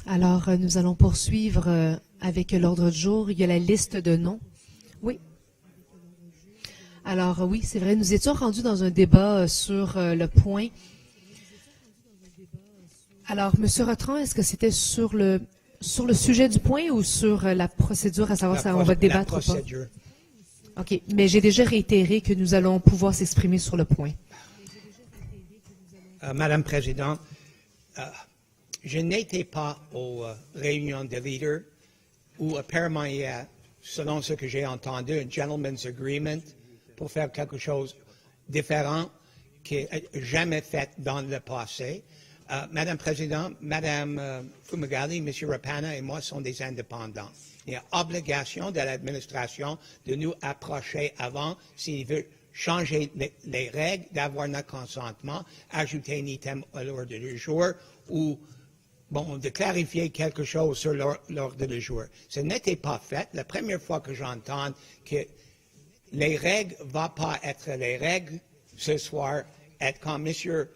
Alors, nous allons poursuivre avec l'ordre du jour. Il y a la liste de noms. Oui. Alors, oui, c'est vrai, nous étions rendus dans un débat sur le point. Alors, M. Rotran, est-ce que c'était sur le sujet du point ou sur la procédure, à savoir si on va débattre ou pas? OK, mais j'ai déjà réitéré que nous allons pouvoir s'exprimer sur le point. Madame la Présidente, je n'étais pas aux réunions de leaders où apparemment il y a, selon ce que j'ai entendu, un gentleman's agreement pour faire quelque chose de différent qui n'est jamais fait dans le passé. Madame la Présidente, Madame Fumagalli, M. Rapana et moi sommes des indépendants. Il y a obligation de l'administration de nous approcher avant s'il veut changer les règles, d'avoir notre consentement, ajouter un item à l'ordre du jour ou de clarifier quelque chose sur l'ordre du jour. Ce n'était pas fait. La première fois que j'entends que les règles ne vont pas être les règles ce soir, être quand M.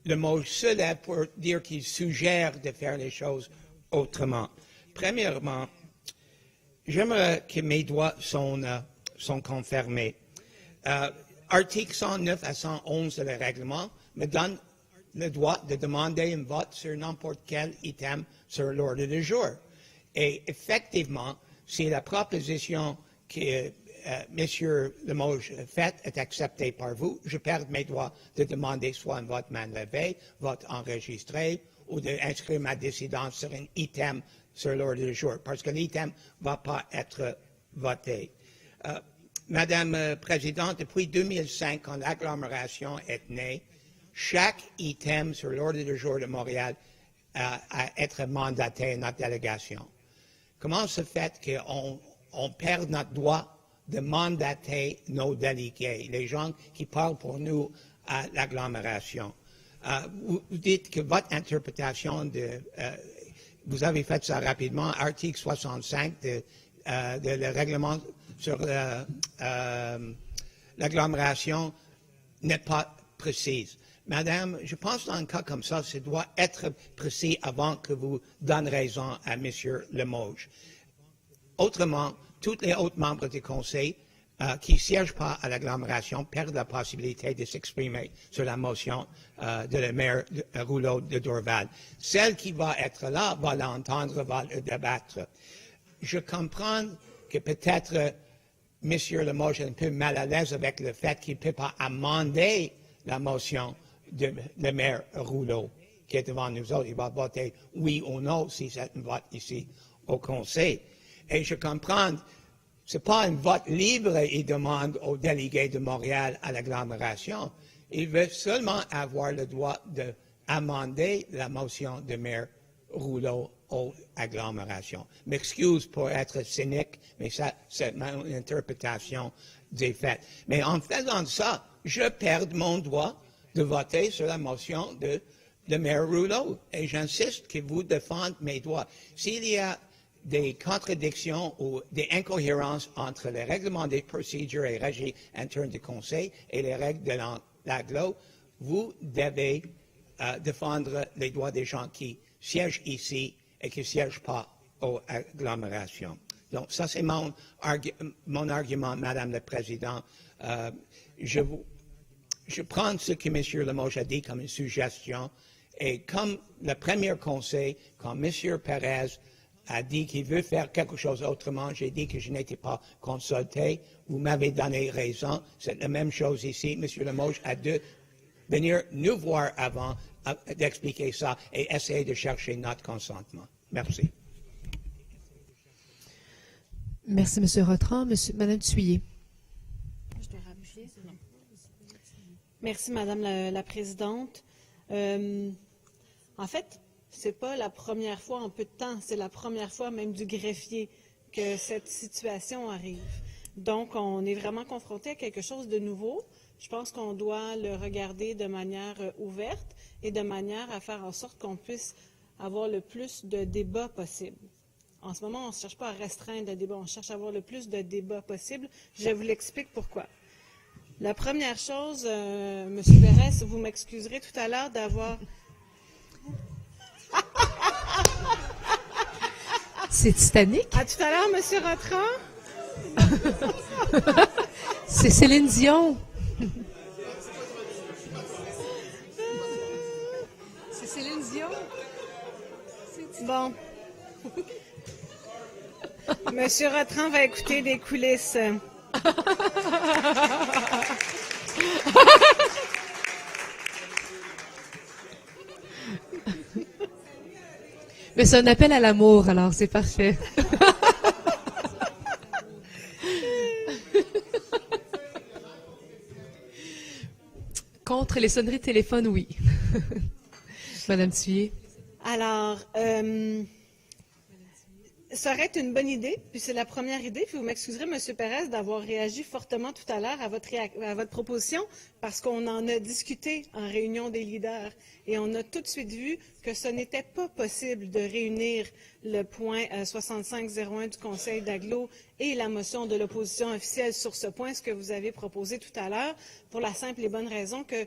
Limoges se lève pour dire qu'il suggère de faire les choses autrement. Premièrement, j'aimerais que mes droits sont confirmés. Article 109 à 111 de le règlement me donne le droit de demander un vote sur n'importe quel item sur l'ordre du jour. Et effectivement, si la proposition que M. Limoges fait est acceptée par vous, je perds mes droits de demander soit un vote main levée, vote enregistré, ou d'inscrire ma décision sur un item sur l'ordre du jour, parce que l'item ne va pas être voté. Madame la Présidente, depuis 2005, quand l'agglomération est née, chaque item sur l'ordre du jour de Montréal a été mandaté à notre délégation. Comment se fait qu'on perd notre droit de mandater nos délégués, les gens qui parlent pour nous à l'agglomération? Vous dites que votre interprétation vous avez fait ça rapidement, article 65 de le règlement sur l'agglomération n'est pas précise. Madame, je pense dans un cas comme ça doit être précis avant que vous donniez raison à M. Limoges. Autrement, tous les autres membres du Conseil qui ne siègent pas à l'agglomération perdent la possibilité de s'exprimer sur la motion de la maire Rouleau de Dorval. Celle qui va être là va l'entendre, va le débattre. Je comprends que peut-être M. Limoges est un peu mal à l'aise avec le fait qu'il ne peut pas amender la motion de la maire Rouleau qui est devant nous autres. Il va voter oui ou non si c'est un vote ici au Conseil. Et je comprends, ce n'est pas un vote libre, il demande aux délégués de Montréal à l'agglomération. Il veut seulement avoir le droit d'amender la motion de maire Rouleau aux agglomérations. M'excuse pour être cynique, mais ça, c'est mon interprétation des faits. Mais en faisant ça, je perds mon droit de voter sur la motion de maire Rouleau. Et j'insiste que vous défendez mes droits. S'il y a des contradictions ou des incohérences entre les règlements des procédures et régies internes du Conseil et les règles de l'AGLO, vous devez défendre les droits des gens qui siègent ici et qui ne siègent pas aux agglomérations. Donc, ça, c'est mon argument, Madame la Présidente. Je prends ce que M. Limoges a dit comme une suggestion et comme le premier conseil, quand M. Perez a dit qu'il veut faire quelque chose autrement, j'ai dit que je n'étais pas consulté. Vous m'avez donné raison. C'est la même chose ici. M. Limoges a dû venir nous voir avant d'expliquer ça et essayer de chercher notre consentement. Merci. Merci, M. Rotran. Mme Thuillier. Je dois rappuyer, non. Merci, Madame la Présidente. En fait, ce n'est pas la première fois en peu de temps, c'est la première fois même du greffier que cette situation arrive. Donc, on est vraiment confronté à quelque chose de nouveau. Je pense qu'on doit le regarder de manière ouverte et de manière à faire en sorte qu'on puisse avoir le plus de débats possible. En ce moment, on ne cherche pas à restreindre le débat, on cherche à avoir le plus de débats possible. Je vous l'explique pourquoi. La première chose, M. Pérez, vous m'excuserez tout à l'heure d'avoir... C'est Titanic? À tout à l'heure, M. Rotran. C'est Céline Dion. C'est Céline Dion. Bon. Monsieur Rotran va écouter des coulisses. Mais c'est un appel à l'amour, alors c'est parfait. Contre les sonneries de téléphone, oui. Madame Thuillier. Alors, ça aurait été une bonne idée, puis c'est la première idée, puis vous m'excuserez, M. Perez, d'avoir réagi fortement tout à l'heure à votre proposition, parce qu'on en a discuté en réunion des leaders, et on a tout de suite vu que ce n'était pas possible de réunir le point 6501 du Conseil d'agglo et la motion de l'opposition officielle sur ce point, ce que vous avez proposé tout à l'heure, pour la simple et bonne raison que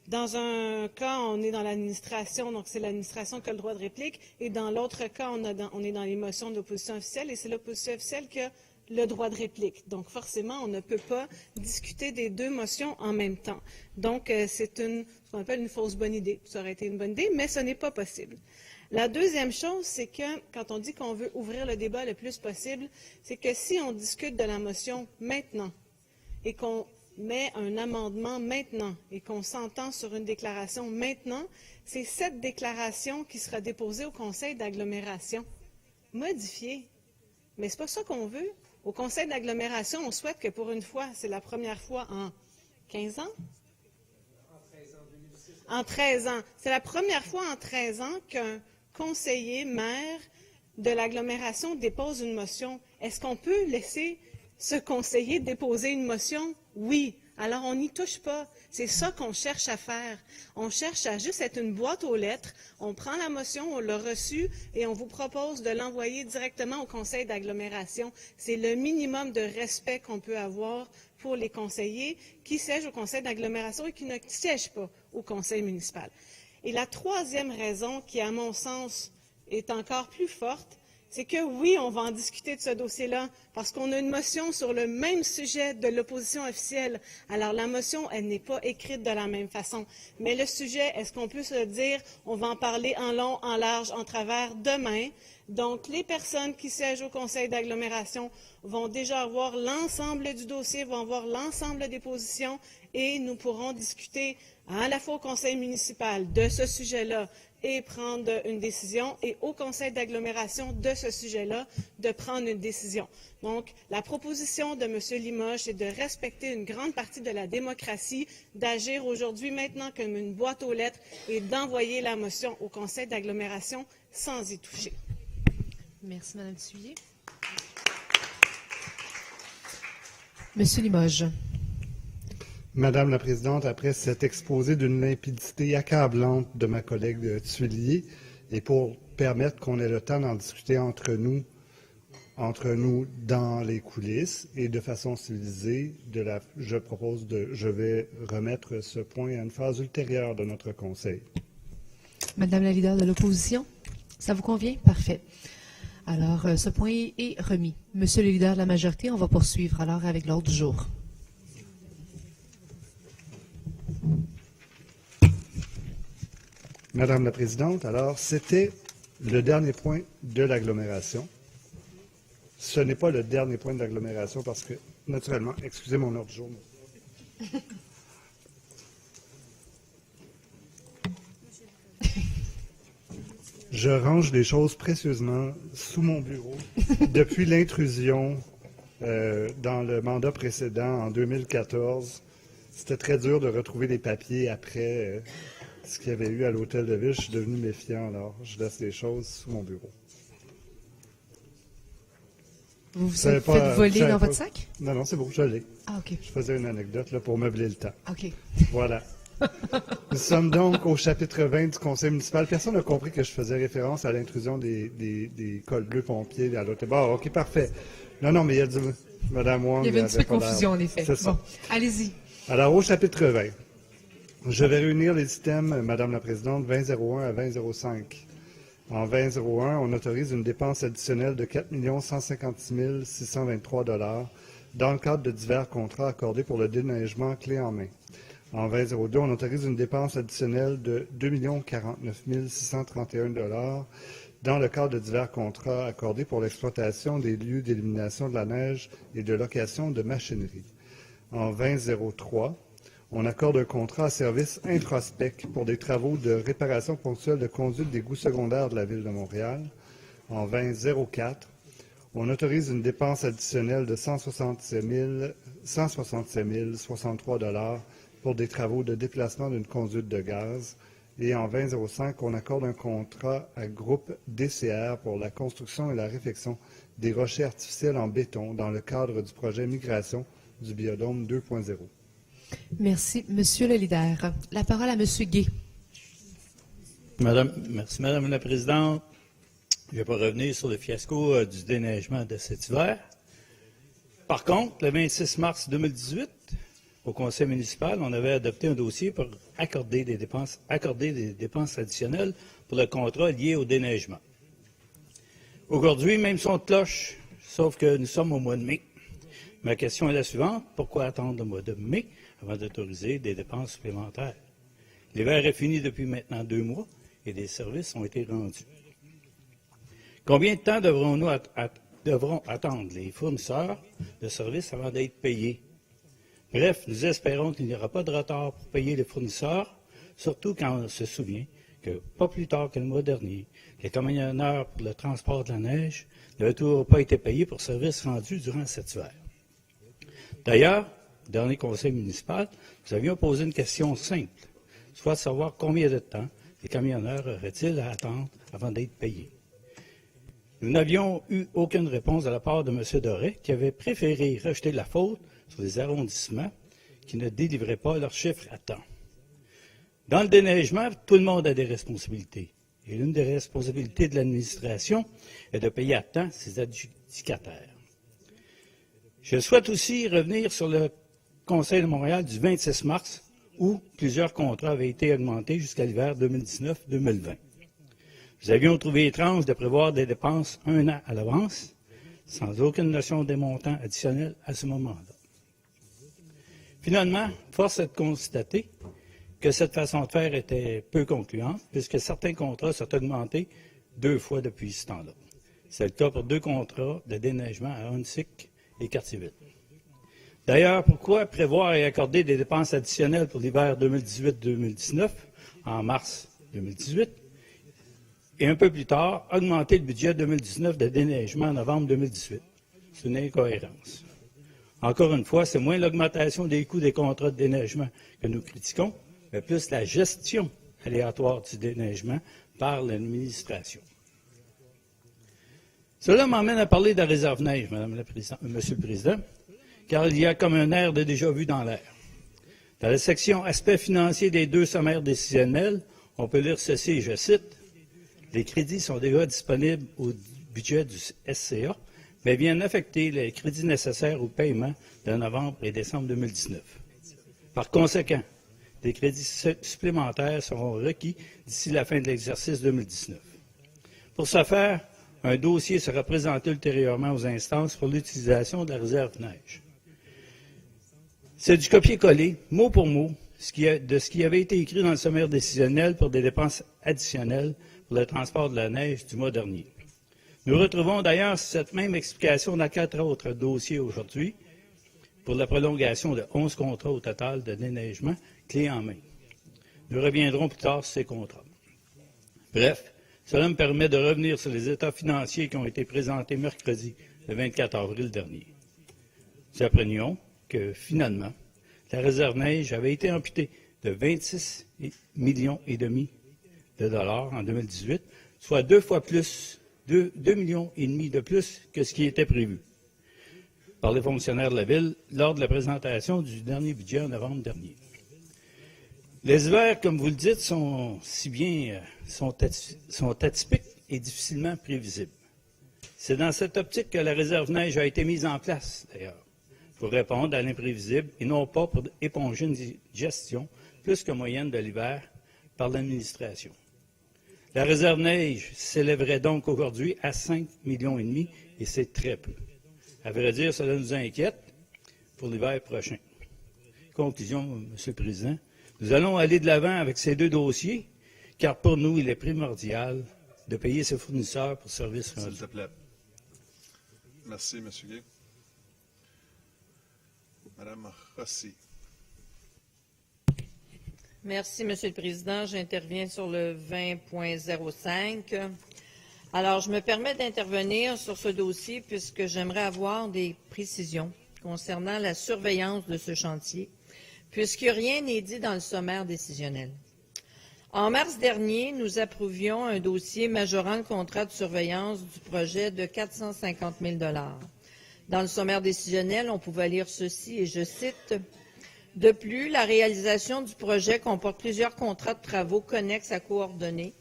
dans un cas, on est dans l'administration, donc c'est l'administration qui a le droit de réplique, et dans l'autre cas, on est dans les motions de l'opposition officielle, et c'est l'opposition officielle qui a le droit de réplique. Donc, forcément, on ne peut pas discuter des deux motions en même temps. Donc, c'est ce qu'on appelle une fausse bonne idée. Ça aurait été une bonne idée, mais ce n'est pas possible. La deuxième chose, c'est que quand on dit qu'on veut ouvrir le débat le plus possible, c'est que si on discute de la motion maintenant et qu'on met un amendement maintenant et qu'on s'entend sur une déclaration maintenant, c'est cette déclaration qui sera déposée au conseil d'agglomération, modifiée. Mais c'est pas ça qu'on veut. Au conseil d'agglomération, on souhaite que pour une fois, c'est la première fois en 15 ans? En 13 ans. C'est la première fois en 13 ans qu'un conseiller maire de l'agglomération dépose une motion. Est-ce qu'on peut laisser ce conseiller déposer une motion? Oui. Alors, on n'y touche pas. C'est ça qu'on cherche à faire. On cherche à juste être une boîte aux lettres. On prend la motion, on l'a reçue et on vous propose de l'envoyer directement au conseil d'agglomération. C'est le minimum de respect qu'on peut avoir pour les conseillers qui siègent au conseil d'agglomération et qui ne siègent pas au conseil municipal. Et la troisième raison, qui à mon sens est encore plus forte, c'est que oui, on va en discuter de ce dossier-là, parce qu'on a une motion sur le même sujet de l'opposition officielle. Alors, la motion, elle n'est pas écrite de la même façon. Mais le sujet, est-ce qu'on peut se dire, on va en parler en long, en large, en travers demain? Donc, les personnes qui siègent au conseil d'agglomération vont déjà avoir l'ensemble du dossier, vont avoir l'ensemble des positions, et nous pourrons discuter à la fois au conseil municipal de ce sujet-là, et prendre une décision, et au conseil d'agglomération de ce sujet-là, de prendre une décision. Donc, la proposition de M. Limoges, c'est de respecter une grande partie de la démocratie, d'agir aujourd'hui, maintenant, comme une boîte aux lettres, et d'envoyer la motion au conseil d'agglomération sans y toucher. Merci, Mme Thuillier. M. Limoges. Madame la Présidente, après cet exposé d'une limpidité accablante de ma collègue Thuillier, et pour permettre qu'on ait le temps d'en discuter entre nous dans les coulisses et de façon civilisée, je vais remettre ce point à une phase ultérieure de notre Conseil. Madame la leader de l'opposition, ça vous convient? Parfait. Alors, ce point est remis. Monsieur le leader de la majorité, on va poursuivre alors avec l'ordre du jour. Madame la Présidente, alors, c'était le dernier point de l'agglomération. Ce n'est pas le dernier point de l'agglomération parce que, naturellement, excusez mon ordre du jour. Je range les choses précieusement sous mon bureau depuis l'intrusion dans le mandat précédent en 2014. C'était très dur de retrouver les papiers après ce qu'il y avait eu à l'hôtel de ville. Je suis devenu méfiant, alors je laisse les choses sous mon bureau. Vous vous êtes fait voler dans votre sac? Non, non, c'est bon, je l'ai. Ah, OK. Je faisais une anecdote là, pour meubler le temps. OK. Voilà. Nous sommes donc au chapitre 20 du conseil municipal. Personne n'a compris que je faisais référence à l'intrusion des cols bleus pompiers à l'hôtel. Bon, OK, parfait. Non, mais il y a du... Madame Wong... Il y avait une petite confusion, en effet. C'est ça. Bon, allez-y. Alors, au chapitre 20, je vais réunir les items, Madame la Présidente, 2001 à 2005. En 2001, on autorise une dépense additionnelle de 4 156 623 $ dans le cadre de divers contrats accordés pour le déneigement clé en main. En 2002, on autorise une dépense additionnelle de 2 049 631 $ dans le cadre de divers contrats accordés pour l'exploitation des lieux d'élimination de la neige et de location de machinerie. En 2003, on accorde un contrat à service Introspec pour des travaux de réparation ponctuelle de conduite d'égouts secondaires de la Ville de Montréal. En 2004, on autorise une dépense additionnelle de 167 063 $ pour des travaux de déplacement d'une conduite de gaz. Et en 2005, on accorde un contrat à groupe DCR pour la construction et la réfection des rochers artificiels en béton dans le cadre du projet Migration du Biodôme 2.0. Merci. Monsieur le leader. La parole à Monsieur Gay. Merci, Madame la Présidente. Je ne vais pas revenir sur le fiasco du déneigement de cet hiver. Par contre, le 26 mars 2018, au Conseil municipal, on avait adopté un dossier pour accorder des dépenses additionnelles pour le contrat lié au déneigement. Aujourd'hui, même son de cloche, sauf que nous sommes au mois de mai. Ma question est la suivante. Pourquoi attendre le mois de mai avant d'autoriser des dépenses supplémentaires? L'hiver est fini depuis maintenant 2 mois et des services ont été rendus. Combien de temps devront attendre les fournisseurs de services avant d'être payés? Bref, nous espérons qu'il n'y aura pas de retard pour payer les fournisseurs, surtout quand on se souvient que, pas plus tard que le mois dernier, les camionneurs pour le transport de la neige n'avaient toujours pas été payés pour services rendus durant cet hiver. D'ailleurs, au dernier conseil municipal, nous avions posé une question simple, soit de savoir combien de temps les camionneurs auraient-ils à attendre avant d'être payés. Nous n'avions eu aucune réponse de la part de M. Doré, qui avait préféré rejeter la faute sur les arrondissements qui ne délivraient pas leurs chiffres à temps. Dans le déneigement, tout le monde a des responsabilités. Et l'une des responsabilités de l'administration est de payer à temps ses adjudicataires. Je souhaite aussi revenir sur le Conseil de Montréal du 26 mars, où plusieurs contrats avaient été augmentés jusqu'à l'hiver 2019-2020. Nous avions trouvé étrange de prévoir des dépenses 1 an à l'avance, sans aucune notion des montants additionnels à ce moment-là. Finalement, force est de constater que cette façon de faire était peu concluante, puisque certains contrats sont augmentés 2 fois depuis ce temps-là. C'est le cas pour 2 contrats de déneigement à Huntsic et Cartierville. D'ailleurs, pourquoi prévoir et accorder des dépenses additionnelles pour l'hiver 2018-2019 en mars 2018 et un peu plus tard, augmenter le budget 2019 de déneigement en novembre 2018? C'est une incohérence. Encore une fois, c'est moins l'augmentation des coûts des contrats de déneigement que nous critiquons, mais plus la gestion aléatoire du déneigement par l'administration. Cela m'emmène à parler de la réserve neige, Monsieur le Président, car il y a comme un air de déjà-vu dans l'air. Dans la section aspects financiers des 2 sommaires décisionnels, on peut lire ceci, je cite, « Les crédits sont déjà disponibles au budget du SCA, mais viennent affecter les crédits nécessaires au paiement de novembre et décembre 2019. Par conséquent, des crédits supplémentaires seront requis d'ici la fin de l'exercice 2019. Pour ce faire, un dossier sera présenté ultérieurement aux instances pour l'utilisation de la réserve neige. C'est du copier-coller, mot pour mot, de ce qui avait été écrit dans le sommaire décisionnel pour des dépenses additionnelles pour le transport de la neige du mois dernier. Nous retrouvons d'ailleurs cette même explication dans 4 autres dossiers aujourd'hui pour la prolongation de 11 contrats au total de déneigement clé en main. Nous reviendrons plus tard sur ces contrats. Bref, cela me permet de revenir sur les états financiers qui ont été présentés mercredi, le 24 avril dernier. Nous apprenions que, finalement, la réserve neige avait été amputée de 26,5 millions de dollars en 2018, soit 2 fois plus, 2,5 millions de plus que ce qui était prévu par les fonctionnaires de la Ville lors de la présentation du dernier budget en novembre dernier. Les hivers, comme vous le dites, sont atypiques et difficilement prévisibles. C'est dans cette optique que la réserve neige a été mise en place, d'ailleurs, pour répondre à l'imprévisible et non pas pour éponger une gestion plus que moyenne de l'hiver par l'administration. La réserve neige s'élèverait donc aujourd'hui à 5,5 millions et c'est très peu. À vrai dire, cela nous inquiète pour l'hiver prochain. Conclusion, M. le Président, nous allons aller de l'avant avec ces deux dossiers, car pour nous, il est primordial de payer ses fournisseurs pour services rendus. S'il te plaît. Merci, M. Gay. Mme Rossi. Merci, Monsieur le Président. J'interviens sur le 20.05. Alors, je me permets d'intervenir sur ce dossier puisque j'aimerais avoir des précisions concernant la surveillance de ce chantier, puisque rien n'est dit dans le sommaire décisionnel. En mars dernier, nous approuvions un dossier majorant le contrat de surveillance du projet de 450 000 $. Dans le sommaire décisionnel, on pouvait lire ceci, et je cite, « De plus, la réalisation du projet comporte plusieurs contrats de travaux connexes à coordonner,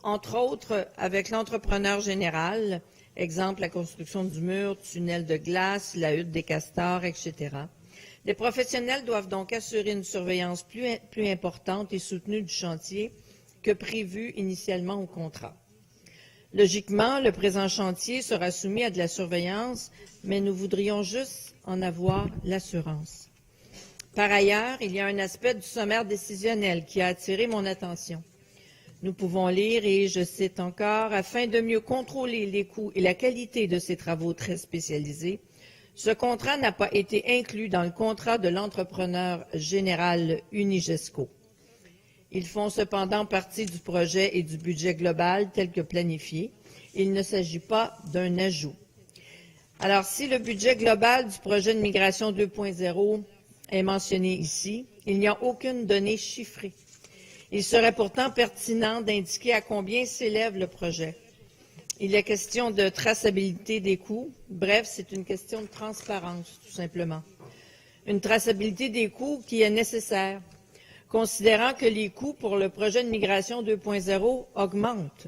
entre autres avec l'entrepreneur général, exemple la construction du mur, tunnel de glace, la hutte des castors, etc. Les professionnels doivent donc assurer une surveillance plus importante et soutenue du chantier que prévu initialement au contrat. Logiquement, le présent chantier sera soumis à de la surveillance, mais nous voudrions juste en avoir l'assurance. Par ailleurs, il y a un aspect du sommaire décisionnel qui a attiré mon attention. Nous pouvons lire, et je cite encore, « Afin de mieux contrôler les coûts et la qualité de ces travaux très spécialisés, ce contrat n'a pas été inclus dans le contrat de l'entrepreneur général Unigesco. Ils font cependant partie du projet et du budget global tel que planifié. Il ne s'agit pas d'un ajout. » Alors, si le budget global du projet de migration 2.0 est mentionné ici, il n'y a aucune donnée chiffrée. Il serait pourtant pertinent d'indiquer à combien s'élève le projet. Il est question de traçabilité des coûts. Bref, c'est une question de transparence, tout simplement. Une traçabilité des coûts qui est nécessaire, considérant que les coûts pour le projet de migration 2.0 augmentent.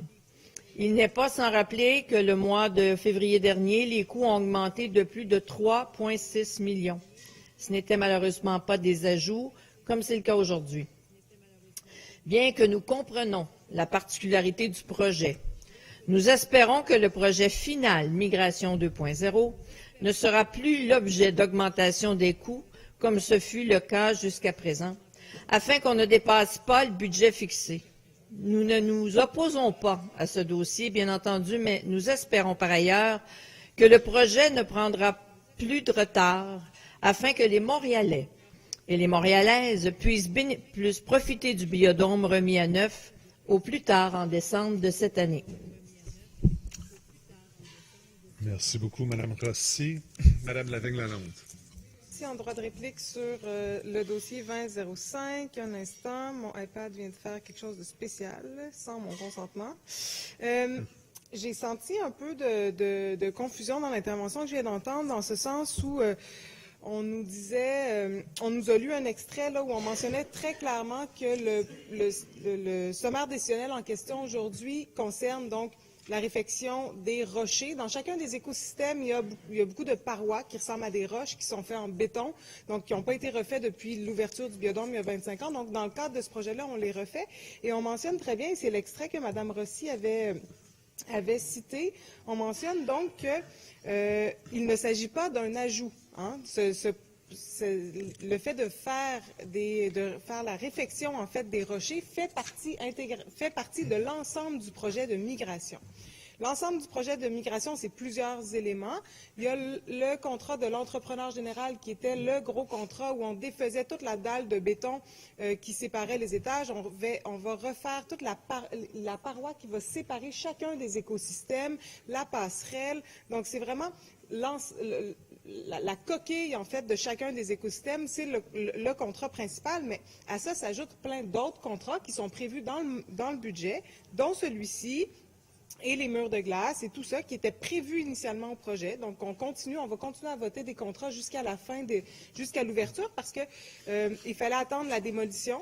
Il n'est pas sans rappeler que le mois de février dernier, les coûts ont augmenté de plus de 3,6 millions. Ce n'était malheureusement pas des ajouts, comme c'est le cas aujourd'hui. Bien que nous comprenons la particularité du projet, nous espérons que le projet final Migration 2.0 ne sera plus l'objet d'augmentation des coûts, comme ce fut le cas jusqu'à présent, afin qu'on ne dépasse pas le budget fixé. Nous ne nous opposons pas à ce dossier, bien entendu, mais nous espérons par ailleurs que le projet ne prendra plus de retard afin que les Montréalais et les Montréalaises puissent profiter du biodôme remis à neuf au plus tard en décembre de cette année. Merci beaucoup, Mme Rossi. Mme Lavigne-Lalonde. Merci en droit de réplique sur le dossier 2005. Un instant, mon iPad vient de faire quelque chose de spécial sans mon consentement. J'ai senti un peu de confusion dans l'intervention que je viens d'entendre, dans ce sens où on nous disait, on nous a lu un extrait là où on mentionnait très clairement que le sommaire décisionnel en question aujourd'hui concerne donc la réfection des rochers. Dans chacun des écosystèmes, il y a beaucoup de parois qui ressemblent à des roches qui sont faites en béton, donc qui n'ont pas été refaits depuis l'ouverture du biodôme il y a 25 ans. Donc, dans le cadre de ce projet-là, on les refait. Et on mentionne très bien, c'est l'extrait que Mme Rossi avait cité, on mentionne donc qu'il ne s'agit pas d'un ajout. Hein? Le fait de faire la réfection en fait des rochers fait partie de l'ensemble du projet de migration. L'ensemble du projet de migration, c'est plusieurs éléments. Il y a le contrat de l'entrepreneur général qui était le gros contrat où on défaisait toute la dalle de béton qui séparait les étages. On va refaire toute la paroi qui va séparer chacun des écosystèmes, la passerelle. Donc, c'est vraiment la coquille, en fait, de chacun des écosystèmes, c'est le contrat principal, mais à ça s'ajoutent plein d'autres contrats qui sont prévus dans le budget, dont celui-ci et les murs de glace et tout ça qui était prévu initialement au projet. Donc, on va continuer à voter des contrats jusqu'à la fin, jusqu'à l'ouverture, parce que il fallait attendre la démolition.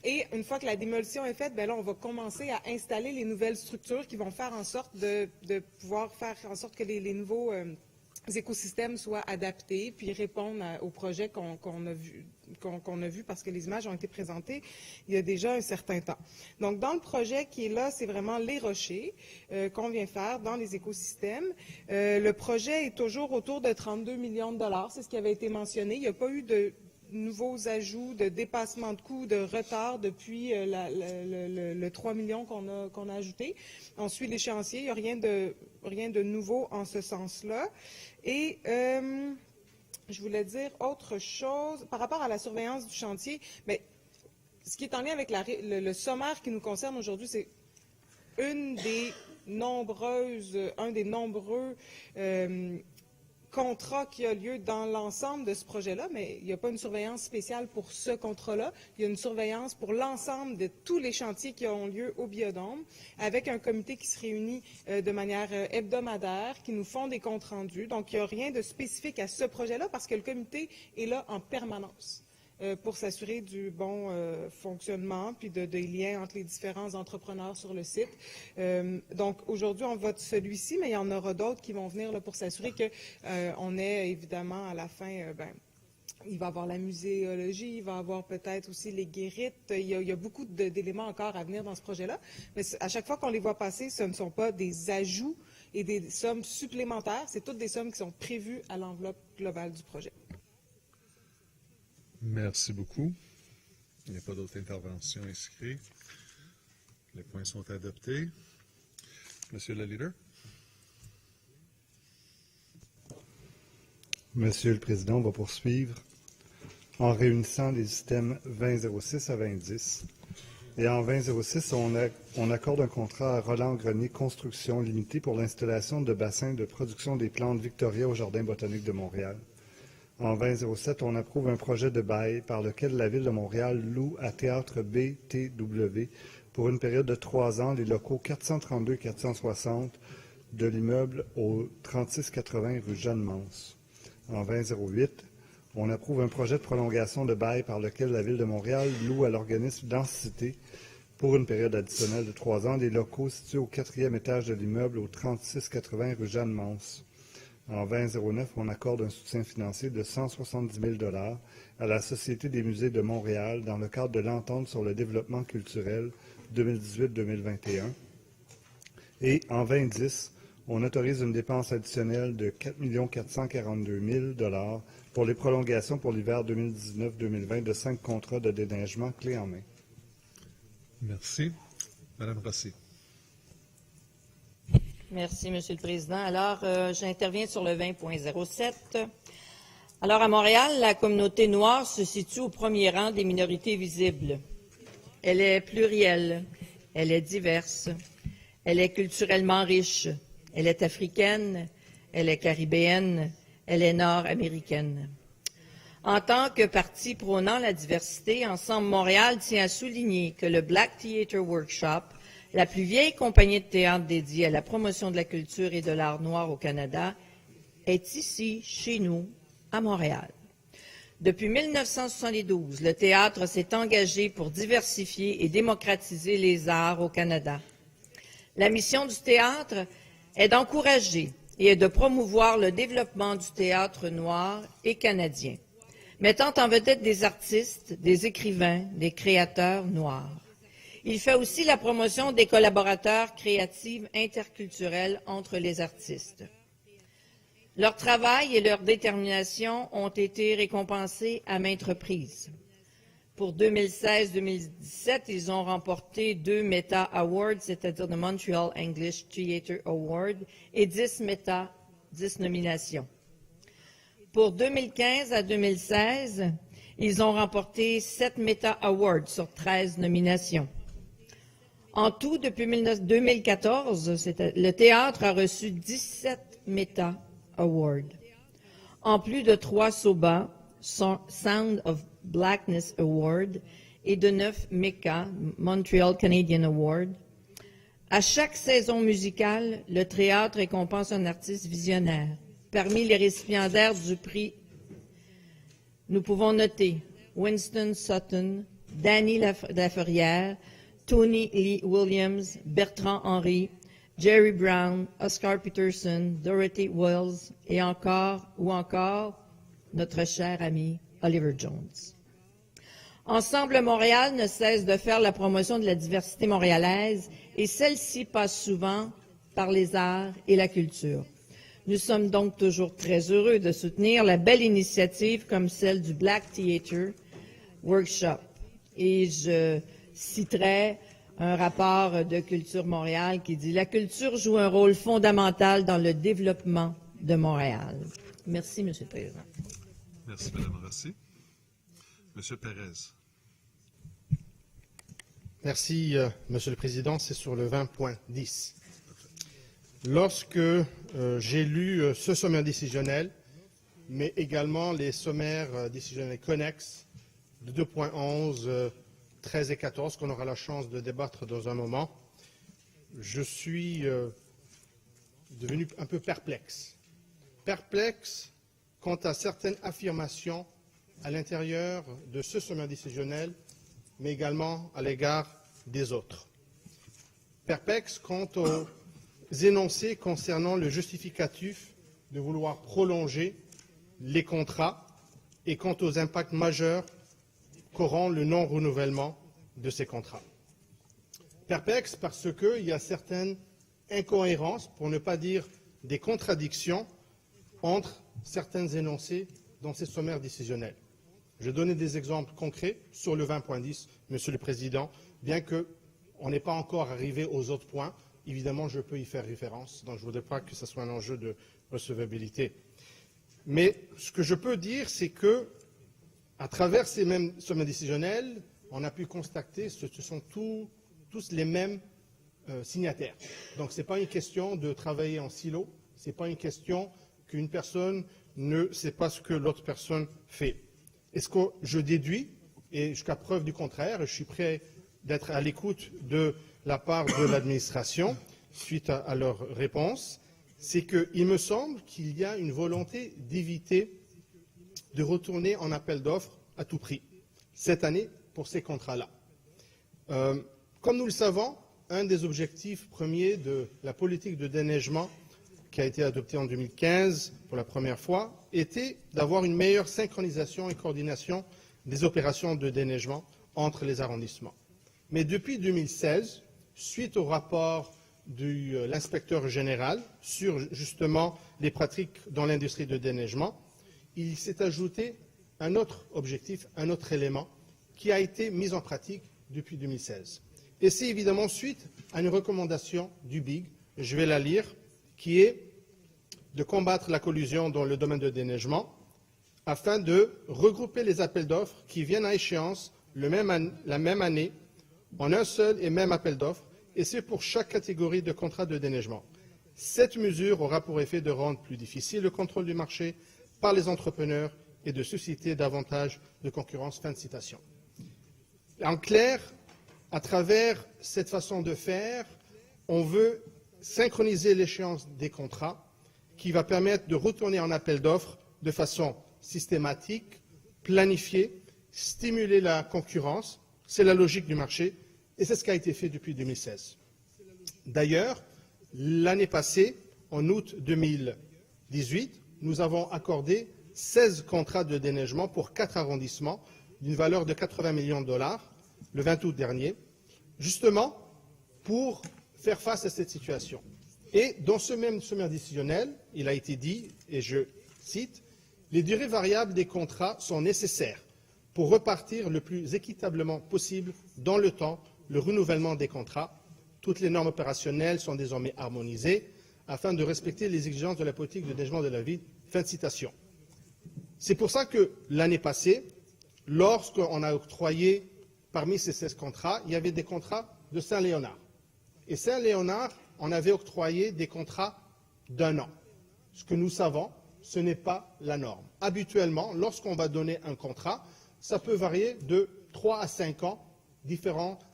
Et une fois que la démolition est faite, bien là, on va commencer à installer les nouvelles structures qui vont faire en sorte de pouvoir faire en sorte que les nouveaux écosystèmes soient adaptés puis répondent au projet qu'on qu'on a vu parce que les images ont été présentées il y a déjà un certain temps. Donc, dans le projet qui est là, c'est vraiment les rochers qu'on vient faire dans les écosystèmes. Le projet est toujours autour de 32 millions de dollars, c'est ce qui avait été mentionné. Il n'y a pas eu de nouveaux ajouts, de dépassement de coûts, de retard depuis le 3 millions qu'on a ajouté. On suit l'échéancier, il n'y a rien de nouveau en ce sens-là. Et je voulais dire autre chose par rapport à la surveillance du chantier. Mais ce qui est en lien avec le sommaire qui nous concerne aujourd'hui, c'est un des nombreux contrat qui a lieu dans l'ensemble de ce projet-là, mais il n'y a pas une surveillance spéciale pour ce contrat-là. Il y a une surveillance pour l'ensemble de tous les chantiers qui ont lieu au Biodôme, avec un comité qui se réunit de manière hebdomadaire, qui nous font des comptes rendus. Donc, il n'y a rien de spécifique à ce projet-là parce que le comité est là en permanence pour s'assurer du bon fonctionnement puis des liens entre les différents entrepreneurs sur le site. Donc, aujourd'hui, on vote celui-ci, mais il y en aura d'autres qui vont venir là, pour s'assurer qu'on ait, évidemment, à la fin, il va y avoir la muséologie, il va y avoir peut-être aussi les guérites. Il y a beaucoup d'éléments encore à venir dans ce projet-là. Mais à chaque fois qu'on les voit passer, ce ne sont pas des ajouts et des sommes supplémentaires. C'est toutes des sommes qui sont prévues à l'enveloppe globale du projet. Merci beaucoup. Il n'y a pas d'autres interventions inscrites. Les points sont adoptés. Monsieur le leader. Monsieur le Président, on va poursuivre en réunissant les systèmes 2006 à 2010. Et en 2006, on accorde un contrat à Roland Grenier Construction Limitée pour l'installation de bassins de production des plantes Victoria au Jardin botanique de Montréal. En 2007, on approuve un projet de bail par lequel la Ville de Montréal loue à Théâtre BTW pour une période de 3 ans les locaux 432-460 de l'immeuble au 3680 rue Jeanne-Mance. En 2008, on approuve un projet de prolongation de bail par lequel la Ville de Montréal loue à l'organisme Densité pour une période additionnelle de 3 ans les locaux situés au 4e étage de l'immeuble au 3680 rue Jeanne-Mance. En 2009, on accorde un soutien financier de 170 000 $ à la Société des musées de Montréal dans le cadre de l'entente sur le développement culturel 2018-2021. Et en 2010, on autorise une dépense additionnelle de 4 442 000 $ pour les prolongations pour l'hiver 2019-2020 de 5 contrats de déneigement clés en main. Merci. Madame Rossi. Merci, Monsieur le Président. Alors, j'interviens sur le 20.07. Alors, à Montréal, la communauté noire se situe au premier rang des minorités visibles. Elle est plurielle, elle est diverse, elle est culturellement riche, elle est africaine, elle est caribéenne, elle est nord-américaine. En tant que parti prônant la diversité, Ensemble Montréal tient à souligner que le Black Theatre Workshop, la plus vieille compagnie de théâtre dédiée à la promotion de la culture et de l'art noir au Canada, est ici, chez nous, à Montréal. Depuis 1972, le théâtre s'est engagé pour diversifier et démocratiser les arts au Canada. La mission du théâtre est d'encourager et de promouvoir le développement du théâtre noir et canadien, mettant en vedette des artistes, des écrivains, des créateurs noirs. Il fait aussi la promotion des collaborateurs créatifs interculturels entre les artistes. Leur travail et leur détermination ont été récompensés à maintes reprises. Pour 2016-2017, ils ont remporté 2 Meta Awards, c'est-à-dire le Montreal English Theatre Award, et 10 nominations. Pour 2015 à 2016, ils ont remporté 7 Meta Awards sur 13 nominations. En tout, depuis 2014, le théâtre a reçu 17 Meta Awards, en plus de 3 SOBA, Sound of Blackness Award, et de 9 MECA, Montreal Canadian Award. À chaque saison musicale, le théâtre récompense un artiste visionnaire. Parmi les récipiendaires du prix, nous pouvons noter Winston Sutton, Danny Laferrière, Tony Lee Williams, Bertrand Henry, Jerry Brown, Oscar Peterson, Dorothy Wells et encore notre cher ami Oliver Jones. Ensemble Montréal ne cesse de faire la promotion de la diversité montréalaise et celle-ci passe souvent par les arts et la culture. Nous sommes donc toujours très heureux de soutenir la belle initiative comme celle du Black Theatre Workshop. Et je citerai un rapport de Culture Montréal qui dit « La culture joue un rôle fondamental dans le développement de Montréal ». Merci, M. le Président. Merci, Mme Rossi. M. Pérez. Merci, Monsieur le Président. C'est sur le 20.10. Lorsque j'ai lu ce sommaire décisionnel, mais également les sommaires décisionnels connexes de 2.11, 13 et 14, qu'on aura la chance de débattre dans un moment, je suis devenu un peu perplexe. Perplexe quant à certaines affirmations à l'intérieur de ce sommaire décisionnel, mais également à l'égard des autres. Perplexe quant aux énoncés concernant le justificatif de vouloir prolonger les contrats et quant aux impacts majeurs qu'auront le non-renouvellement de ces contrats. Perplexe parce qu'il y a certaines incohérences, pour ne pas dire des contradictions, entre certains énoncés dans ces sommaires décisionnels. Je vais donner des exemples concrets sur le 20.10, Monsieur le Président, bien qu'on n'est pas encore arrivé aux autres points. Évidemment, je peux y faire référence, donc je ne voudrais pas que ce soit un enjeu de recevabilité. Mais ce que je peux dire, c'est que, à travers ces mêmes sommaires décisionnels, on a pu constater que ce sont tous les mêmes signataires. Donc, ce n'est pas une question de travailler en silo, ce n'est pas une question qu'une personne ne sait pas ce que l'autre personne fait. Et ce que je déduis, et jusqu'à preuve du contraire, je suis prêt d'être à l'écoute de la part de l'administration suite à leur réponse, c'est qu'il me semble qu'il y a une volonté d'éviter de retourner en appel d'offres à tout prix cette année pour ces contrats-là. Comme nous le savons, un des objectifs premiers de la politique de déneigement qui a été adoptée en 2015 pour la première fois était d'avoir une meilleure synchronisation et coordination des opérations de déneigement entre les arrondissements. Mais depuis 2016, suite au rapport de l'inspecteur général sur justement les pratiques dans l'industrie de déneigement, il s'est ajouté un autre objectif, un autre élément qui a été mis en pratique depuis 2016. Et c'est évidemment suite à une recommandation du BIG, je vais la lire, qui est de combattre la collusion dans le domaine de déneigement afin de regrouper les appels d'offres qui viennent à échéance la même année en un seul et même appel d'offres, et c'est pour chaque catégorie de contrat de déneigement. Cette mesure aura pour effet de rendre plus difficile le contrôle du marché par les entrepreneurs et de susciter davantage de concurrence. Fin de citation. En clair, à travers cette façon de faire, on veut synchroniser l'échéance des contrats qui va permettre de retourner en appel d'offres de façon systématique, planifiée, stimuler la concurrence. C'est la logique du marché et c'est ce qui a été fait depuis 2016. D'ailleurs, l'année passée, en août 2018, nous avons accordé 16 contrats de déneigement pour 4 arrondissements d'une valeur de 80 millions de dollars le 20 août dernier, justement pour faire face à cette situation. Et dans ce même sommaire décisionnel, il a été dit, et je cite, « Les durées variables des contrats sont nécessaires pour repartir le plus équitablement possible dans le temps le renouvellement des contrats. Toutes les normes opérationnelles sont désormais harmonisées afin de respecter les exigences de la politique de déneigement de la ville. » Fin de citation. C'est pour ça que l'année passée, lorsqu'on a octroyé parmi ces 16 contrats, il y avait des contrats de Saint-Léonard. Et Saint-Léonard, on avait octroyé des contrats d'1 an. Ce que nous savons, ce n'est pas la norme. Habituellement, lorsqu'on va donner un contrat, ça peut varier de 3 à 5 ans,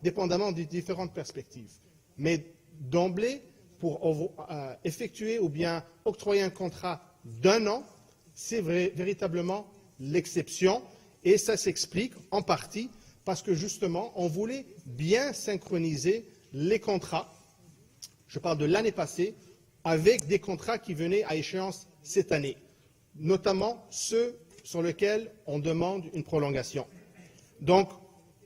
dépendamment des différentes perspectives. Mais d'emblée, pour effectuer ou bien octroyer un contrat d'1 an, c'est véritablement l'exception. Et ça s'explique en partie parce que justement, on voulait bien synchroniser les contrats, je parle de l'année passée, avec des contrats qui venaient à échéance cette année, notamment ceux sur lesquels on demande une prolongation. Donc,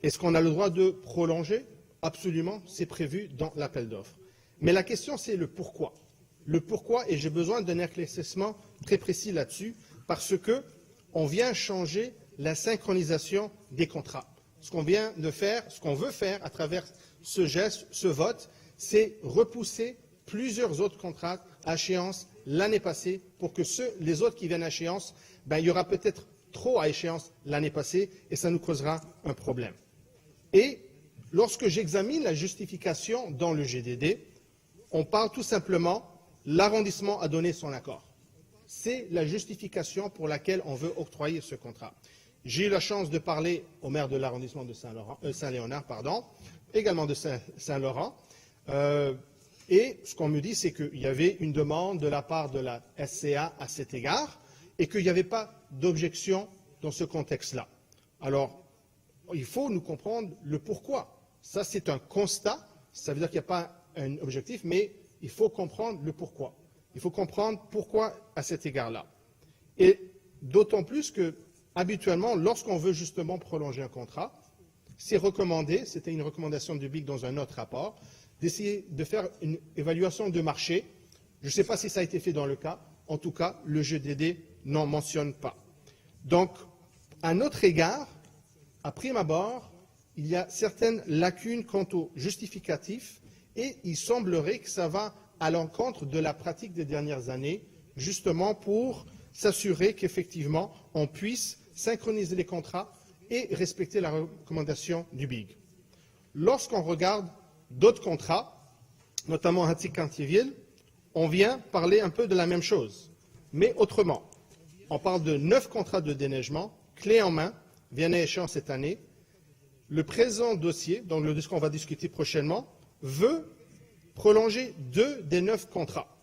Est-ce qu'on a le droit de prolonger? Absolument, c'est prévu dans l'appel d'offres. Mais la question, c'est le pourquoi. Le pourquoi, et j'ai besoin d'un éclaircissement très précis là-dessus, parce que on vient changer la synchronisation des contrats. Ce qu'on vient de faire, ce qu'on veut faire à travers ce geste, ce vote, c'est repousser plusieurs autres contrats à échéance l'année passée pour que les autres qui viennent à échéance, il y aura peut-être trop à échéance l'année passée et ça nous causera un problème. Et lorsque j'examine la justification dans le GDD, on parle tout simplement l'arrondissement a donné son accord. C'est la justification pour laquelle on veut octroyer ce contrat. J'ai eu la chance de parler au maire de l'arrondissement de Saint-Léonard, également de Saint-Laurent, et ce qu'on me dit, c'est qu'il y avait une demande de la part de la SCA à cet égard et qu'il n'y avait pas d'objection dans ce contexte-là. Alors, il faut nous comprendre le pourquoi. Ça, c'est un constat, ça veut dire qu'il n'y a pas un objectif, mais il faut comprendre le pourquoi. Il faut comprendre pourquoi à cet égard-là. Et d'autant plus que, habituellement, lorsqu'on veut justement prolonger un contrat, c'est recommandé, c'était une recommandation du BIC dans un autre rapport, d'essayer de faire une évaluation de marché. Je ne sais pas si ça a été fait dans le cas. En tout cas, le GDD n'en mentionne pas. Donc, à notre égard, à prime abord, il y a certaines lacunes quant au justificatif et il semblerait que ça va à l'encontre de la pratique des dernières années, justement pour s'assurer qu'effectivement, on puisse synchroniser les contrats et respecter la recommandation du BIG. Lorsqu'on regarde d'autres contrats, notamment Hatzik-Cartierville, on vient parler un peu de la même chose, mais autrement. On parle de 9 contrats de déneigement, clés en main, viennent à échéance cette année. Le présent dossier, donc le dossier qu'on va discuter prochainement, veut prolonger 2 des 9 contrats.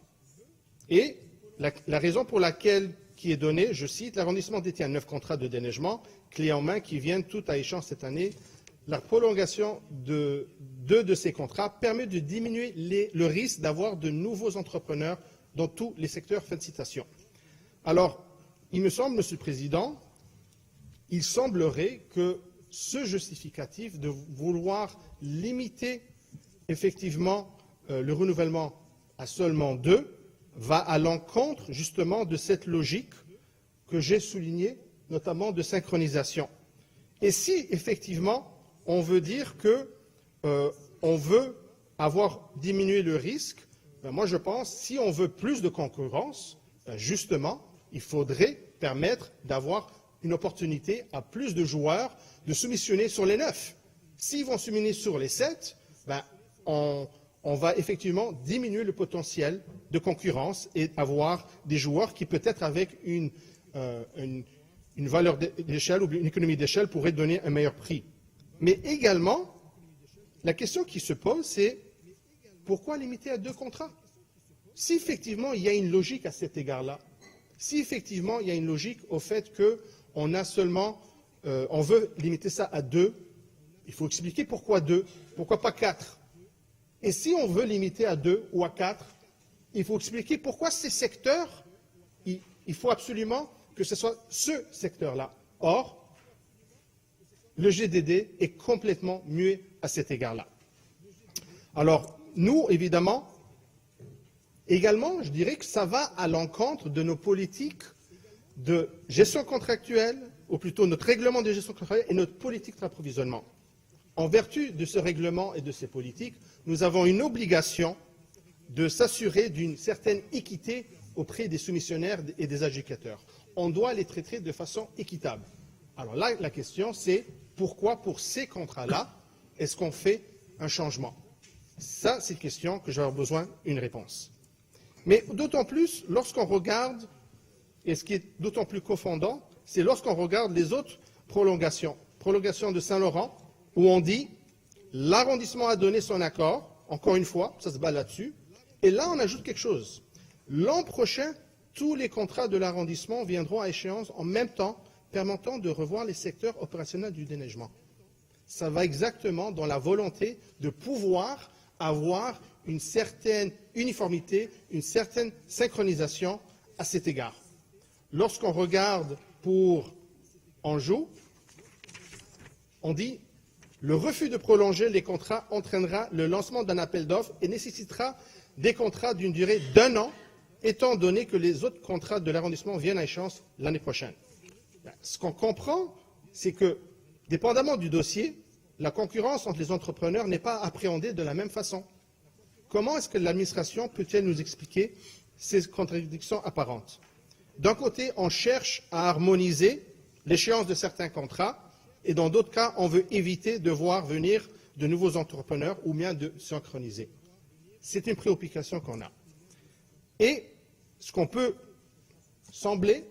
Et la raison pour laquelle qui est donnée, je cite, l'arrondissement détient 9 contrats de déneigement, clés en main, qui viennent tout à échéance cette année. La prolongation de 2 de ces contrats permet de diminuer le risque d'avoir de nouveaux entrepreneurs dans tous les secteurs. Fin de citation. Alors, il me semble, Monsieur le Président, il semblerait que ce justificatif de vouloir limiter effectivement le renouvellement à seulement 2 va à l'encontre justement de cette logique que j'ai soulignée, notamment de synchronisation. Et si effectivement on veut dire qu'on veut avoir diminué le risque, moi je pense si on veut plus de concurrence, justement, il faudrait permettre d'avoir une opportunité à plus de joueurs de soumissionner sur les 9. S'ils vont soumissionner sur les 7, on va effectivement diminuer le potentiel de concurrence et avoir des joueurs qui peut-être avec une valeur d'échelle ou une économie d'échelle pourraient donner un meilleur prix. Mais également, la question qui se pose, c'est pourquoi limiter à 2 contrats? Si effectivement il y a une logique à cet égard-là, si effectivement il y a une logique au fait qu'on a seulement, on veut limiter ça à 2, il faut expliquer pourquoi 2, pourquoi pas 4. Et si on veut limiter à 2 ou à 4, il faut expliquer pourquoi ces secteurs, il faut absolument que ce soit ce secteur-là. Or, le GDD est complètement muet à cet égard-là. Alors, nous, évidemment, également, je dirais que ça va à l'encontre de nos politiques de gestion contractuelle, ou plutôt notre règlement de gestion contractuelle et notre politique d'approvisionnement. En vertu de ce règlement et de ces politiques, nous avons une obligation de s'assurer d'une certaine équité auprès des soumissionnaires et des adjudicateurs. On doit les traiter de façon équitable. Alors là, la question, c'est pourquoi pour ces contrats-là, est-ce qu'on fait un changement? Ça, c'est une question que j'aurais besoin d'une réponse. Mais d'autant plus, lorsqu'on regarde, et ce qui est d'autant plus confondant, c'est lorsqu'on regarde les autres prolongations. Prolongation de Saint-Laurent, où on dit l'arrondissement a donné son accord, encore une fois, ça se bat là-dessus, et là on ajoute quelque chose. L'an prochain, tous les contrats de l'arrondissement viendront à échéance en même temps, permettant de revoir les secteurs opérationnels du déneigement. Ça va exactement dans la volonté de pouvoir avoir une certaine uniformité, une certaine synchronisation à cet égard. Lorsqu'on regarde pour Anjou, on dit Le refus de prolonger les contrats entraînera le lancement d'un appel d'offres et nécessitera des contrats d'une durée d'1 an, étant donné que les autres contrats de l'arrondissement viennent à échéance l'année prochaine. Ce qu'on comprend, c'est que, dépendamment du dossier, la concurrence entre les entrepreneurs n'est pas appréhendée de la même façon. Comment est-ce que l'administration peut-elle nous expliquer ces contradictions apparentes? D'un côté, on cherche à harmoniser l'échéance de certains contrats, et dans d'autres cas, on veut éviter de voir venir de nouveaux entrepreneurs ou bien de synchroniser. C'est une préoccupation qu'on a. Et ce qu'on peut sembler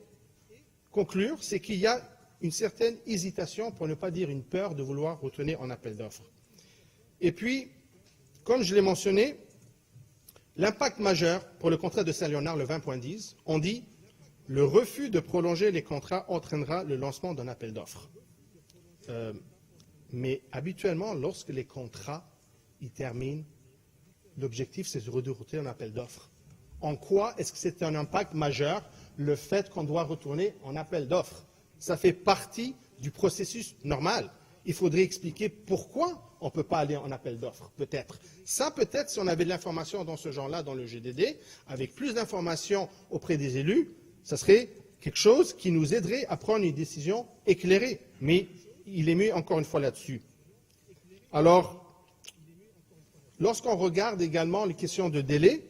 conclure, c'est qu'il y a une certaine hésitation, pour ne pas dire une peur, de vouloir retourner en appel d'offres. Et puis, comme je l'ai mentionné, l'impact majeur pour le contrat de Saint-Léonard, le 20.10, on dit « Le refus de prolonger les contrats entraînera le lancement d'un appel d'offres ». Mais habituellement, lorsque les contrats y terminent, l'objectif, c'est de retourner en appel d'offres. En quoi est-ce que c'est un impact majeur, le fait qu'on doit retourner en appel d'offres? Ça fait partie du processus normal. Il faudrait expliquer pourquoi on ne peut pas aller en appel d'offres, peut-être. Ça, peut-être, si on avait de l'information dans ce genre-là, dans le GDD, avec plus d'informations auprès des élus, ça serait quelque chose qui nous aiderait à prendre une décision éclairée. Mais il est mis encore une fois là-dessus. Alors, lorsqu'on regarde également les questions de délai,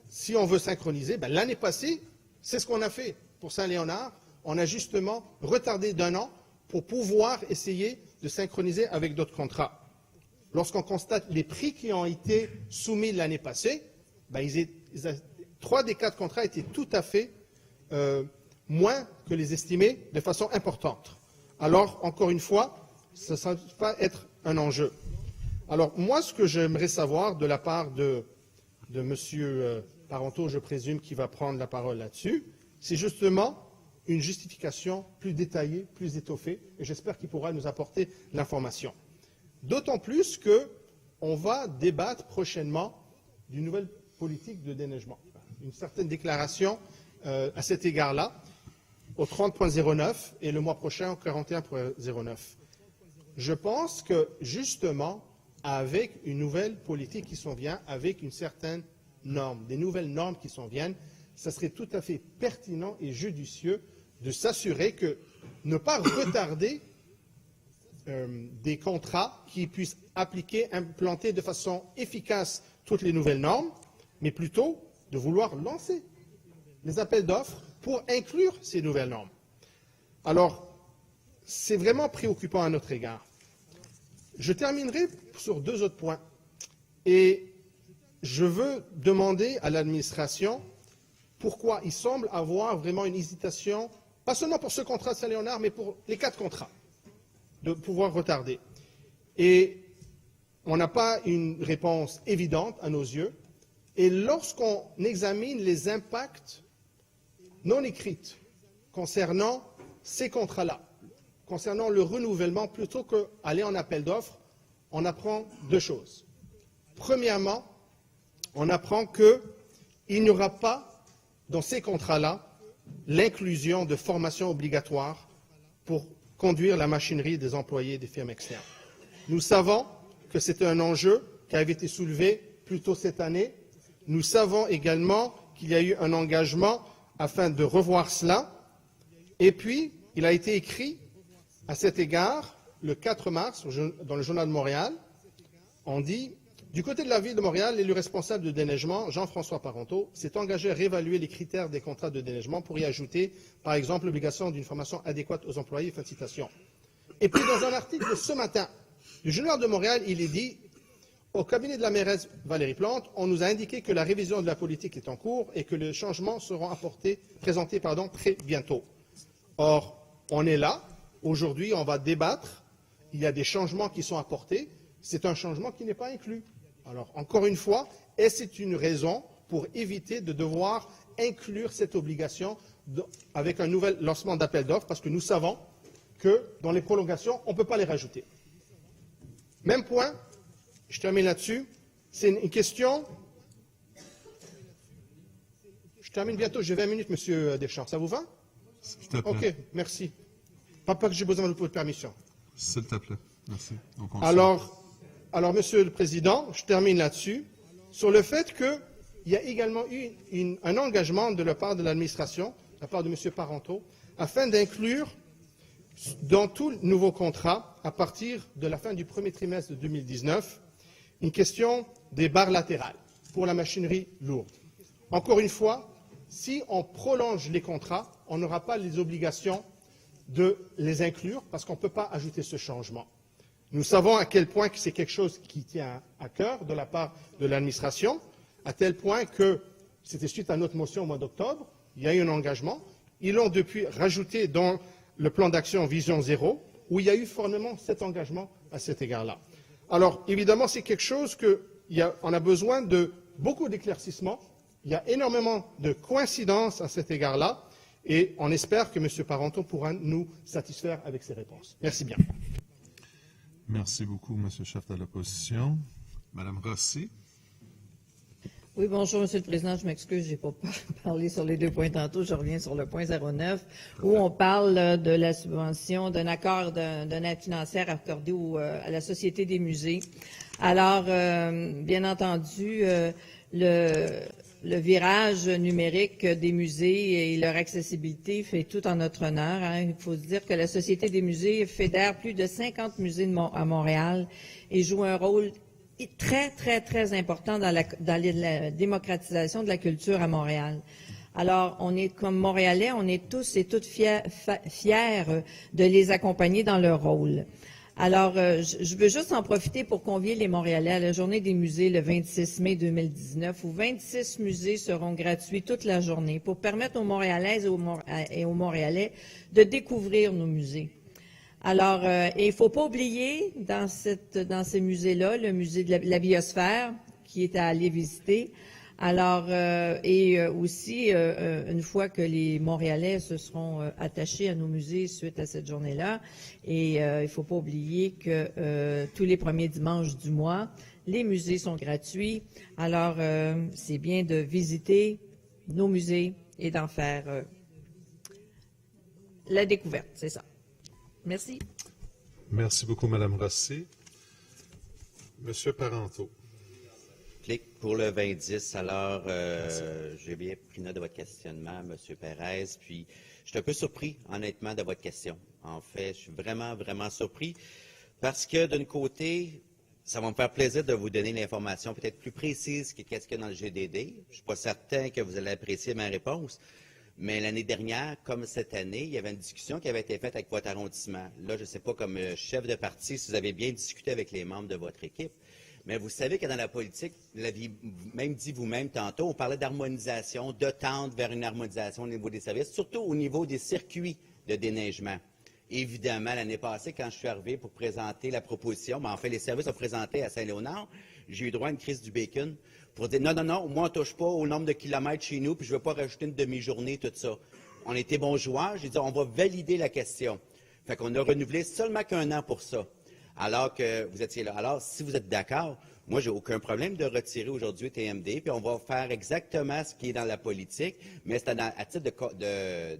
si on veut synchroniser, l'année passée, c'est ce qu'on a fait pour Saint-Léonard. On a justement retardé d'1 an pour pouvoir essayer de synchroniser avec d'autres contrats. Lorsqu'on constate les prix qui ont été soumis l'année passée, 3 des 4 contrats étaient tout à fait moins que les estimés de façon importante. Alors, encore une fois, ça ne va pas être un enjeu. Alors, moi, ce que j'aimerais savoir de la part de M. Parenteau, je présume, qui va prendre la parole là-dessus, c'est justement une justification plus détaillée, plus étoffée, et j'espère qu'il pourra nous apporter l'information. D'autant plus qu'on va débattre prochainement d'une nouvelle politique de déneigement. Une certaine déclaration à cet égard-là, au 30.09 et le mois prochain au 41.09. Je pense que, justement, avec une nouvelle politique qui s'en vient, avec une certaine norme, des nouvelles normes qui s'en viennent, ça serait tout à fait pertinent et judicieux de s'assurer que ne pas retarder des contrats qui puissent appliquer, implanter de façon efficace toutes les nouvelles normes, mais plutôt de vouloir lancer les appels d'offres pour inclure ces nouvelles normes. Alors, c'est vraiment préoccupant à notre égard. Je terminerai sur 2 autres points. Et je veux demander à l'administration pourquoi il semble avoir vraiment une hésitation, pas seulement pour ce contrat de Saint-Léonard, mais pour les 4 contrats, de pouvoir retarder. Et on n'a pas une réponse évidente à nos yeux. Et lorsqu'on examine les impacts non écrits concernant ces contrats-là, concernant le renouvellement, plutôt qu'aller en appel d'offres, on apprend 2 choses. Premièrement, on apprend qu'il n'y aura pas, dans ces contrats-là, l'inclusion de formations obligatoires pour conduire la machinerie des employés des firmes externes. Nous savons que c'est un enjeu qui avait été soulevé plus tôt cette année. Nous savons également qu'il y a eu un engagement afin de revoir cela. Et puis, il a été écrit à cet égard, le 4 mars, dans le Journal de Montréal, on dit « Du côté de la Ville de Montréal, l'élu responsable de déneigement, Jean-François Parenteau, s'est engagé à réévaluer les critères des contrats de déneigement pour y ajouter, par exemple, l'obligation d'une formation adéquate aux employés. » Fin de citation. Et puis, dans un article ce matin du Journal de Montréal, il est dit « Au cabinet de la mairesse Valérie Plante, on nous a indiqué que la révision de la politique est en cours et que les changements seront présentés très bientôt. » Or, on est là. Aujourd'hui, on va débattre. Il y a des changements qui sont apportés. C'est un changement qui n'est pas inclus. Alors, encore une fois, est-ce une raison pour éviter de devoir inclure cette obligation avec un nouvel lancement d'appel d'offres, parce que nous savons que dans les prolongations, on ne peut pas les rajouter. Même point, je termine là-dessus, c'est une question... Je termine bientôt, j'ai 20 minutes, Monsieur Deschamps. Ça vous va? S'il te plaît. OK, merci. Pas que j'ai besoin de votre permission. S'il te plaît. Merci. On continue. Alors, Monsieur le Président, je termine là-dessus, sur le fait qu'il y a également eu un engagement de la part de l'administration, de la part de M. Parenteau, afin d'inclure dans tout nouveau contrat, à partir de la fin du premier trimestre de 2019, une question des barres latérales pour la machinerie lourde. Encore une fois, si on prolonge les contrats, on n'aura pas les obligations de les inclure parce qu'on ne peut pas ajouter ce changement. Nous savons à quel point que c'est quelque chose qui tient à cœur de la part de l'administration, à tel point que c'était suite à notre motion au mois d'octobre, il y a eu un engagement. Ils l'ont depuis rajouté dans le plan d'action Vision Zéro, où il y a eu formellement cet engagement à cet égard-là. Alors, évidemment, c'est quelque chose on a besoin de beaucoup d'éclaircissements. Il y a énormément de coïncidences à cet égard-là, et on espère que M. Parenteau pourra nous satisfaire avec ses réponses. Merci bien. Merci beaucoup, M. le chef de l'opposition. Mme Rossi. Oui, bonjour, Monsieur le Président. Je m'excuse, je n'ai pas parlé sur les 2 points tantôt. Je reviens sur le point 09, où on parle de la subvention, d'un accord d'une aide financière accordée à la Société des musées. Alors, bien entendu, le virage numérique des musées et leur accessibilité fait tout en notre honneur. Hein. Il faut se dire que la Société des musées fédère plus de 50 musées à Montréal et joue un rôle très, très, très important dans la démocratisation de la culture à Montréal. Alors, on est comme Montréalais, on est tous et toutes fiers de les accompagner dans leur rôle. Alors, je veux juste en profiter pour convier les Montréalais à la Journée des musées le 26 mai 2019, où 26 musées seront gratuits toute la journée pour permettre aux Montréalaises et aux Montréalais de découvrir nos musées. Alors, il ne faut pas oublier dans ces musées-là, le musée de la biosphère qui est à aller visiter. Alors, aussi, une fois que les Montréalais se seront attachés à nos musées suite à cette journée-là, et il ne faut pas oublier que tous les premiers dimanches du mois, les musées sont gratuits. Alors, c'est bien de visiter nos musées et d'en faire la découverte, c'est ça. Merci. Merci beaucoup, Mme Rossi. Monsieur Parenteau. Pour le 2010, alors, j'ai bien pris note de votre questionnement, M. Perez, puis je suis un peu surpris, honnêtement, de votre question. En fait, je suis vraiment, vraiment surpris parce que, d'un côté, ça va me faire plaisir de vous donner l'information peut-être plus précise que qu'est-ce qu'il y a dans le GDD. Je ne suis pas certain que vous allez apprécier ma réponse, mais l'année dernière, comme cette année, il y avait une discussion qui avait été faite avec votre arrondissement. Là, je ne sais pas, comme chef de parti, si vous avez bien discuté avec les membres de votre équipe, mais vous savez que dans la politique, vous l'aviez même dit vous-même tantôt, on parlait d'harmonisation, de tendre vers une harmonisation au niveau des services, surtout au niveau des circuits de déneigement. Évidemment, l'année passée, quand je suis arrivé pour présenter la proposition, en fait, les services ont présenté à Saint-Léonard, j'ai eu droit à une crise du bacon pour dire non, moi, on ne touche pas au nombre de kilomètres chez nous, puis je ne veux pas rajouter une demi-journée, tout ça. On était bons joueurs, j'ai dit on va valider la question. Fait qu'on a renouvelé seulement qu'1 an pour ça. Alors que vous étiez là. Alors, si vous êtes d'accord, moi, j'ai aucun problème de retirer aujourd'hui TMD, puis on va faire exactement ce qui est dans la politique, mais c'est à titre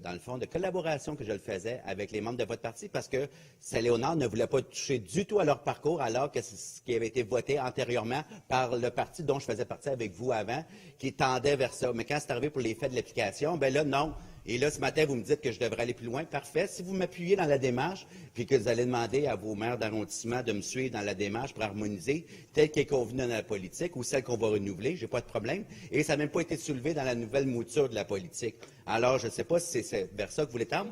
dans le fond, de collaboration que je le faisais avec les membres de votre parti, parce que Saint-Léonard ne voulait pas toucher du tout à leur parcours, alors que c'est ce qui avait été voté antérieurement par le parti dont je faisais partie avec vous avant, qui tendait vers ça. Mais quand c'est arrivé pour les faits de l'application, ben là, non. Et là, ce matin, vous me dites que je devrais aller plus loin. Parfait. Si vous m'appuyez dans la démarche, puis que vous allez demander à vos maires d'arrondissement de me suivre dans la démarche pour harmoniser, telle qu'elle est convenue dans la politique ou celle qu'on va renouveler, j'ai pas de problème. Et ça n'a même pas été soulevé dans la nouvelle mouture de la politique. Alors, je ne sais pas si c'est vers ça que vous voulez tendre,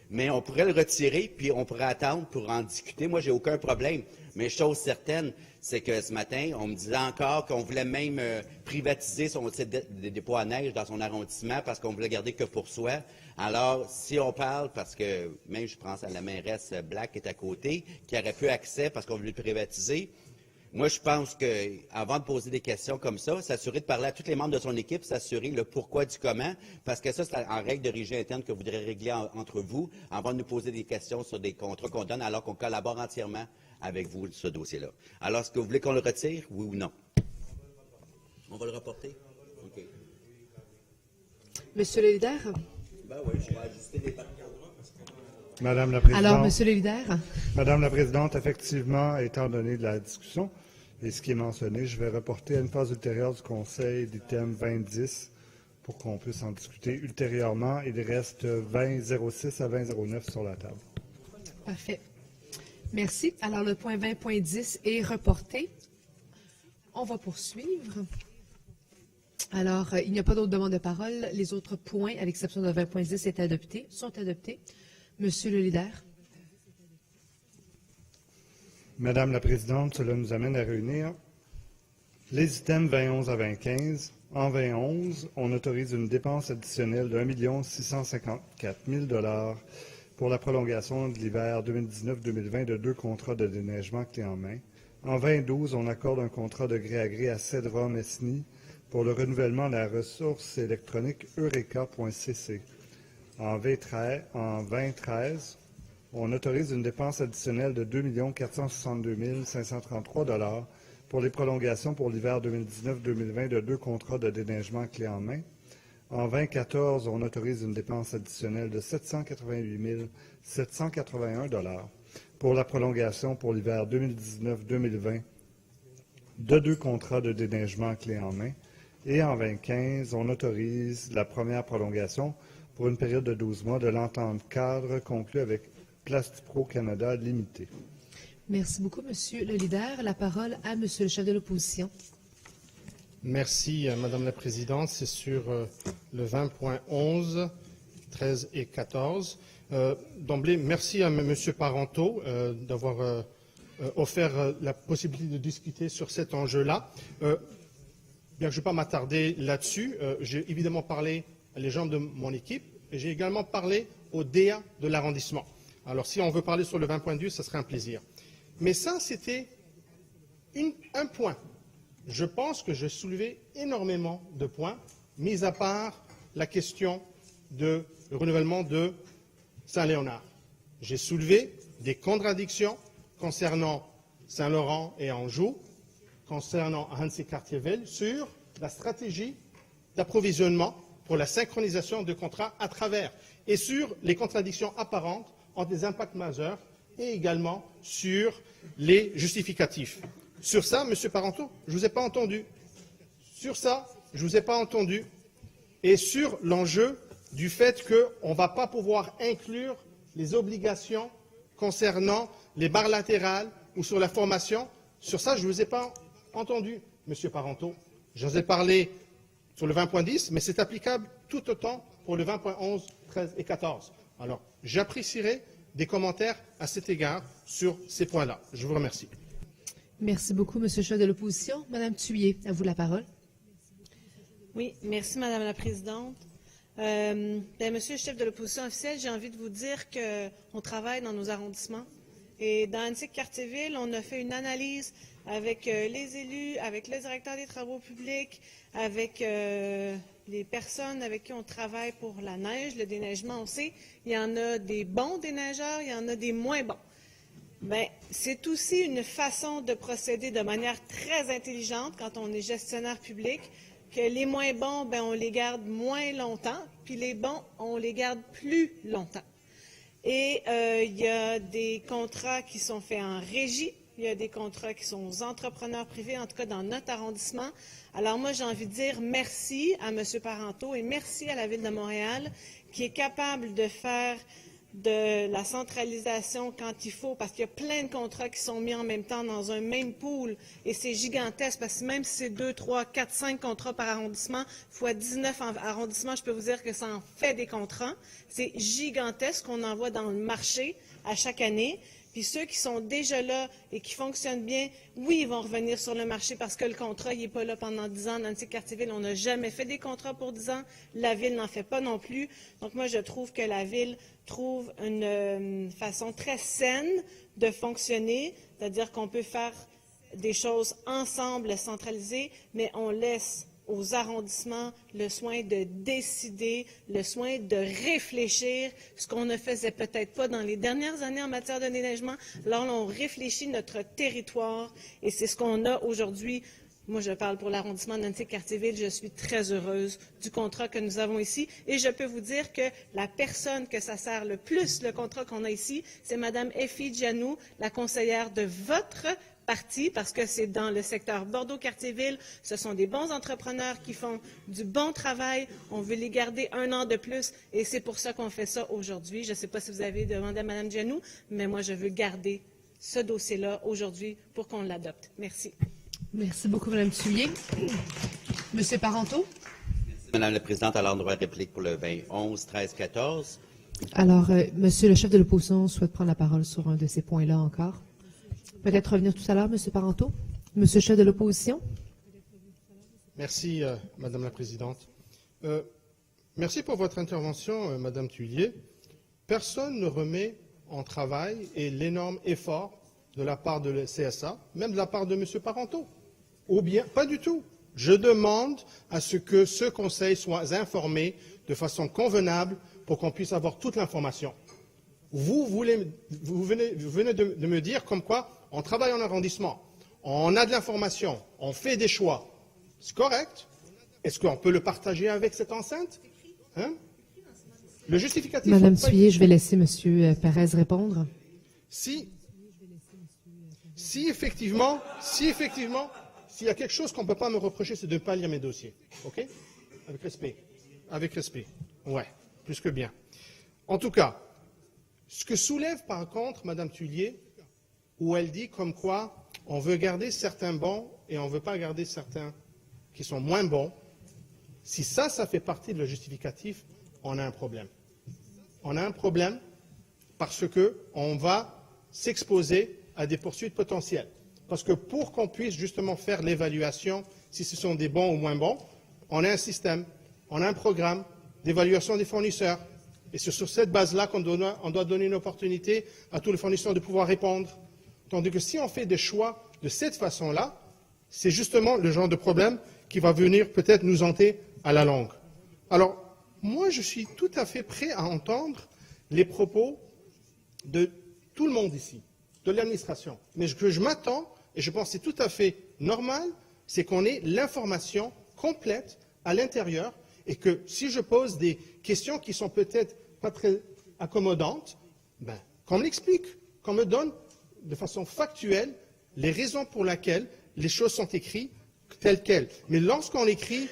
mais on pourrait le retirer, puis on pourrait attendre pour en discuter. Moi, j'ai aucun problème. Mais chose certaine, c'est que ce matin, on me disait encore qu'on voulait même privatiser son site de dépôt à neige dans son arrondissement parce qu'on voulait garder que pour soi. Alors, si on parle, parce que même je pense à la mairesse Black qui est à côté, qui aurait pu accès parce qu'on voulait le privatiser, moi, je pense qu'avant de poser des questions comme ça, s'assurer de parler à tous les membres de son équipe, s'assurer le pourquoi du comment, parce que ça, c'est en règle de régie interne que vous voudrez régler entre vous avant de nous poser des questions sur des contrats qu'on donne alors qu'on collabore entièrement avec vous, ce dossier-là. Alors, est-ce que vous voulez qu'on le retire, oui ou non? On va le reporter? OK. Monsieur le leader? Ben oui, je vais ajuster les parcours. Madame la Présidente. Alors, Monsieur le leader. Madame la Présidente, effectivement, étant donné de la discussion et ce qui est mentionné, je vais reporter à une phase ultérieure du Conseil l'item 2010 pour qu'on puisse en discuter ultérieurement. Il reste 2006 à 2009 sur la table. Parfait. Merci. Alors, le point 20.10 est reporté. On va poursuivre. Alors, il n'y a pas d'autres demandes de parole. Les autres points, à l'exception de 20.10, sont adoptés. Monsieur le leader. Madame la Présidente, cela nous amène à réunir les items 2011 à 2015. En 2011, on autorise une dépense additionnelle de 1 654 000 $ pour la prolongation de l'hiver 2019-2020 de 2 contrats de déneigement clé en main. En 2012, on accorde un contrat de gré à gré à Cedra-Mesny pour le renouvellement de la ressource électronique Eureka.cc. En 2013, on autorise une dépense additionnelle de 2 462 533 $ pour les prolongations pour l'hiver 2019-2020 de 2 contrats de déneigement clé en main. En 2014, on autorise une dépense additionnelle de 788 781 $ pour la prolongation pour l'hiver 2019-2020 de 2 contrats de déneigement clé en main. Et en 2015, on autorise la première prolongation pour une période de 12 mois de l'entente cadre conclue avec Plastipro Canada Limité. Merci beaucoup, Monsieur le leader. La parole à Monsieur le chef de l'opposition. Merci, Madame la Présidente. C'est sur le 20.11, 13 et 14. D'emblée, merci à Monsieur Parenteau d'avoir offert la possibilité de discuter sur cet enjeu-là. Bien que je ne vais pas m'attarder là-dessus, j'ai évidemment parlé à les gens de mon équipe et j'ai également parlé au DA de l'arrondissement. Alors, si on veut parler sur le 20.2, ce serait un plaisir. Mais ça, c'était un point. Je pense que je soulevais énormément de points, mis à part la question du renouvellement de Saint-Léonard. J'ai soulevé des contradictions concernant Saint-Laurent et Anjou, concernant Annecy-Cartierville, sur la stratégie d'approvisionnement pour la synchronisation de contrats à travers, et sur les contradictions apparentes entre des impacts majeurs et également sur les justificatifs. Sur ça, M. Parenteau, je ne vous ai pas entendu. Sur ça, je ne vous ai pas entendu. Et sur l'enjeu du fait qu'on ne va pas pouvoir inclure les obligations concernant les barres latérales ou sur la formation, sur ça, je ne vous ai pas entendu, M. Parenteau. Je vous ai parlé sur le 20.10, mais c'est applicable tout autant pour le 20.11, 13 et 14. Alors, j'apprécierai des commentaires à cet égard sur ces points-là. Je vous remercie. Merci beaucoup, Monsieur le chef de l'opposition. Madame Thuillier, à vous la parole. Oui, merci, Madame la Présidente. Monsieur le chef de l'opposition officielle, j'ai envie de vous dire qu'on travaille dans nos arrondissements. Et dans Annecy-Cartierville, on a fait une analyse avec les élus, avec le directeur des travaux publics, avec les personnes avec qui on travaille pour la neige, le déneigement. On sait, il y en a des bons déneigeurs, il y en a des moins bons. Bien, c'est aussi une façon de procéder de manière très intelligente quand on est gestionnaire public, que les moins bons, bien, on les garde moins longtemps, puis les bons, on les garde plus longtemps. Et il y a des contrats qui sont faits en régie, il y a des contrats qui sont aux entrepreneurs privés, en tout cas dans notre arrondissement. Alors moi, j'ai envie de dire merci à M. Parenteau et merci à la Ville de Montréal qui est capable de faire de la centralisation quand il faut, parce qu'il y a plein de contrats qui sont mis en même temps dans un même pool, et c'est gigantesque, parce que même si c'est 2, 3, 4, 5 contrats par arrondissement, fois 19 arrondissements, je peux vous dire que ça en fait des contrats. C'est gigantesque qu'on envoie dans le marché à chaque année. Puis ceux qui sont déjà là et qui fonctionnent bien, oui, ils vont revenir sur le marché parce que le contrat n'est pas là pendant 10 ans. Dans Annecy-Cartierville, on n'a jamais fait des contrats pour 10 ans. La Ville n'en fait pas non plus. Donc moi, je trouve que la Ville trouve une façon très saine de fonctionner, c'est-à-dire qu'on peut faire des choses ensemble, centralisées, mais on laisse aux arrondissements le soin de décider, le soin de réfléchir, ce qu'on ne faisait peut-être pas dans les dernières années en matière de déneigement. Alors, on réfléchit notre territoire et c'est ce qu'on a aujourd'hui moi je parle pour l'arrondissement d'Annecy-Cartierville, je suis très heureuse du contrat que nous avons ici et je peux vous dire que la personne que ça sert le plus, le contrat qu'on a ici, c'est Mme Effie Giannou, la conseillère de votre parti, parce que c'est dans le secteur Bordeaux-Cartierville. Ce sont des bons entrepreneurs qui font du bon travail. On veut les garder 1 an de plus et c'est pour ça qu'on fait ça aujourd'hui. Je ne sais pas si vous avez demandé à Mme Giannou, mais moi, je veux garder ce dossier-là aujourd'hui pour qu'on l'adopte. Merci. Merci beaucoup, Mme Thuillier. Monsieur Parenteau. Merci, Madame la Présidente. Alors, droit de réplique pour le 20, 11, 13, 14. Alors, Monsieur le chef de l'opposition souhaite prendre la parole sur un de ces points-là encore. Peut-être revenir tout à l'heure, Monsieur Parenteau. Monsieur le chef de l'opposition. Merci, Madame la Présidente. Merci pour votre intervention, Madame Thuillier. Personne ne remet en travail et l'énorme effort de la part de la CSA, même de la part de Monsieur Parenteau. Ou bien, pas du tout. Je demande à ce que ce Conseil soit informé de façon convenable pour qu'on puisse avoir toute l'information. Vous venez de me dire comme quoi on travaille en arrondissement, on a de l'information, on fait des choix. C'est correct. Est-ce qu'on peut le partager avec cette enceinte? Hein? Le justificatif... Madame Thuillier, je vais laisser Monsieur Perez répondre. Si effectivement, s'il y a quelque chose qu'on ne peut pas me reprocher, c'est de ne pas lire mes dossiers. OK? Avec respect. Avec respect. Ouais, plus que bien. En tout cas, ce que soulève par contre Mme Thuillier, où elle dit comme quoi on veut garder certains bons et on ne veut pas garder certains qui sont moins bons, si ça fait partie de le justificatif, on a un problème. On a un problème parce qu'on va s'exposer à des poursuites potentielles. Parce que pour qu'on puisse justement faire l'évaluation, si ce sont des bons ou moins bons, on a un système, on a un programme d'évaluation des fournisseurs. Et c'est sur cette base-là qu'on doit donner une opportunité à tous les fournisseurs de pouvoir répondre. Tandis que si on fait des choix de cette façon-là, c'est justement le genre de problème qui va venir peut-être nous hanter à la longue. Alors, moi, je suis tout à fait prêt à entendre les propos de tout le monde ici, de l'administration. Mais ce que je m'attends, et je pense que c'est tout à fait normal, c'est qu'on ait l'information complète à l'intérieur et que si je pose des questions qui sont peut-être pas très accommodantes, qu'on me l'explique, qu'on me donne de façon factuelle les raisons pour lesquelles les choses sont écrites telles quelles. Mais lorsqu'on écrit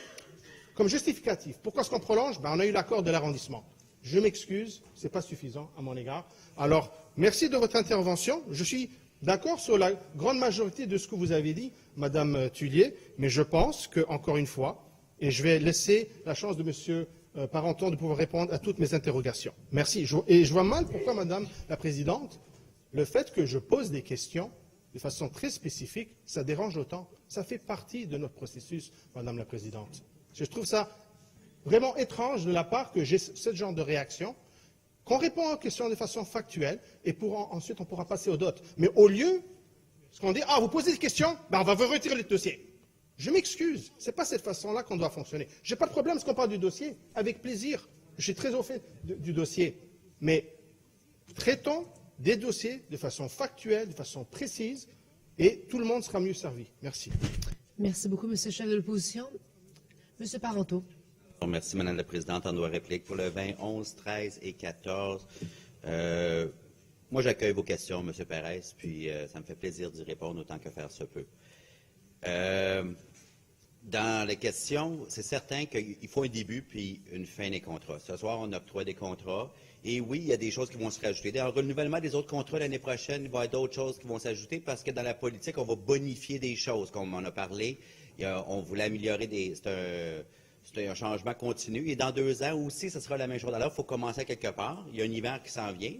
comme justificatif, pourquoi est-ce qu'on prolonge? On a eu l'accord de l'arrondissement. Je m'excuse, ce n'est pas suffisant à mon égard. Alors, merci de votre intervention. Je suis d'accord sur la grande majorité de ce que vous avez dit, Madame Thuillier, mais je pense que, encore une fois, et je vais laisser la chance de Monsieur Parenton de pouvoir répondre à toutes mes interrogations. Merci. Et je vois mal pourquoi, Madame la Présidente, le fait que je pose des questions de façon très spécifique, ça dérange autant. Ça fait partie de notre processus, Madame la Présidente. Je trouve ça vraiment étrange de la part que j'ai ce genre de réaction, qu'on répond aux questions de façon factuelle, et ensuite on pourra passer au dot. Mais au lieu, ce qu'on dit, vous posez des questions, on va vous retirer le dossier. Je m'excuse, ce n'est pas cette façon-là qu'on doit fonctionner. Je n'ai pas de problème parce qu'on parle du dossier, avec plaisir. Je suis très au fait du dossier. Mais traitons des dossiers de façon factuelle, de façon précise, et tout le monde sera mieux servi. Merci. Merci beaucoup, Monsieur le chef de l'opposition. Monsieur Parenteau. Merci, Madame la Présidente. En droit de réplique pour le 20, 11, 13 et 14. Moi, j'accueille vos questions, Monsieur Perez, puis ça me fait plaisir d'y répondre autant que faire se peut. Dans les questions, c'est certain qu'il faut un début puis une fin des contrats. Ce soir, on octroie des contrats. Et oui, il y a des choses qui vont se rajouter. Dans le renouvellement des autres contrats l'année prochaine, il va y avoir d'autres choses qui vont s'ajouter parce que dans la politique, on va bonifier des choses, comme on en a parlé. On voulait améliorer c'est un changement continu. Et dans 2 ans aussi, ce sera la même chose. Alors, il faut commencer quelque part. Il y a un hiver qui s'en vient,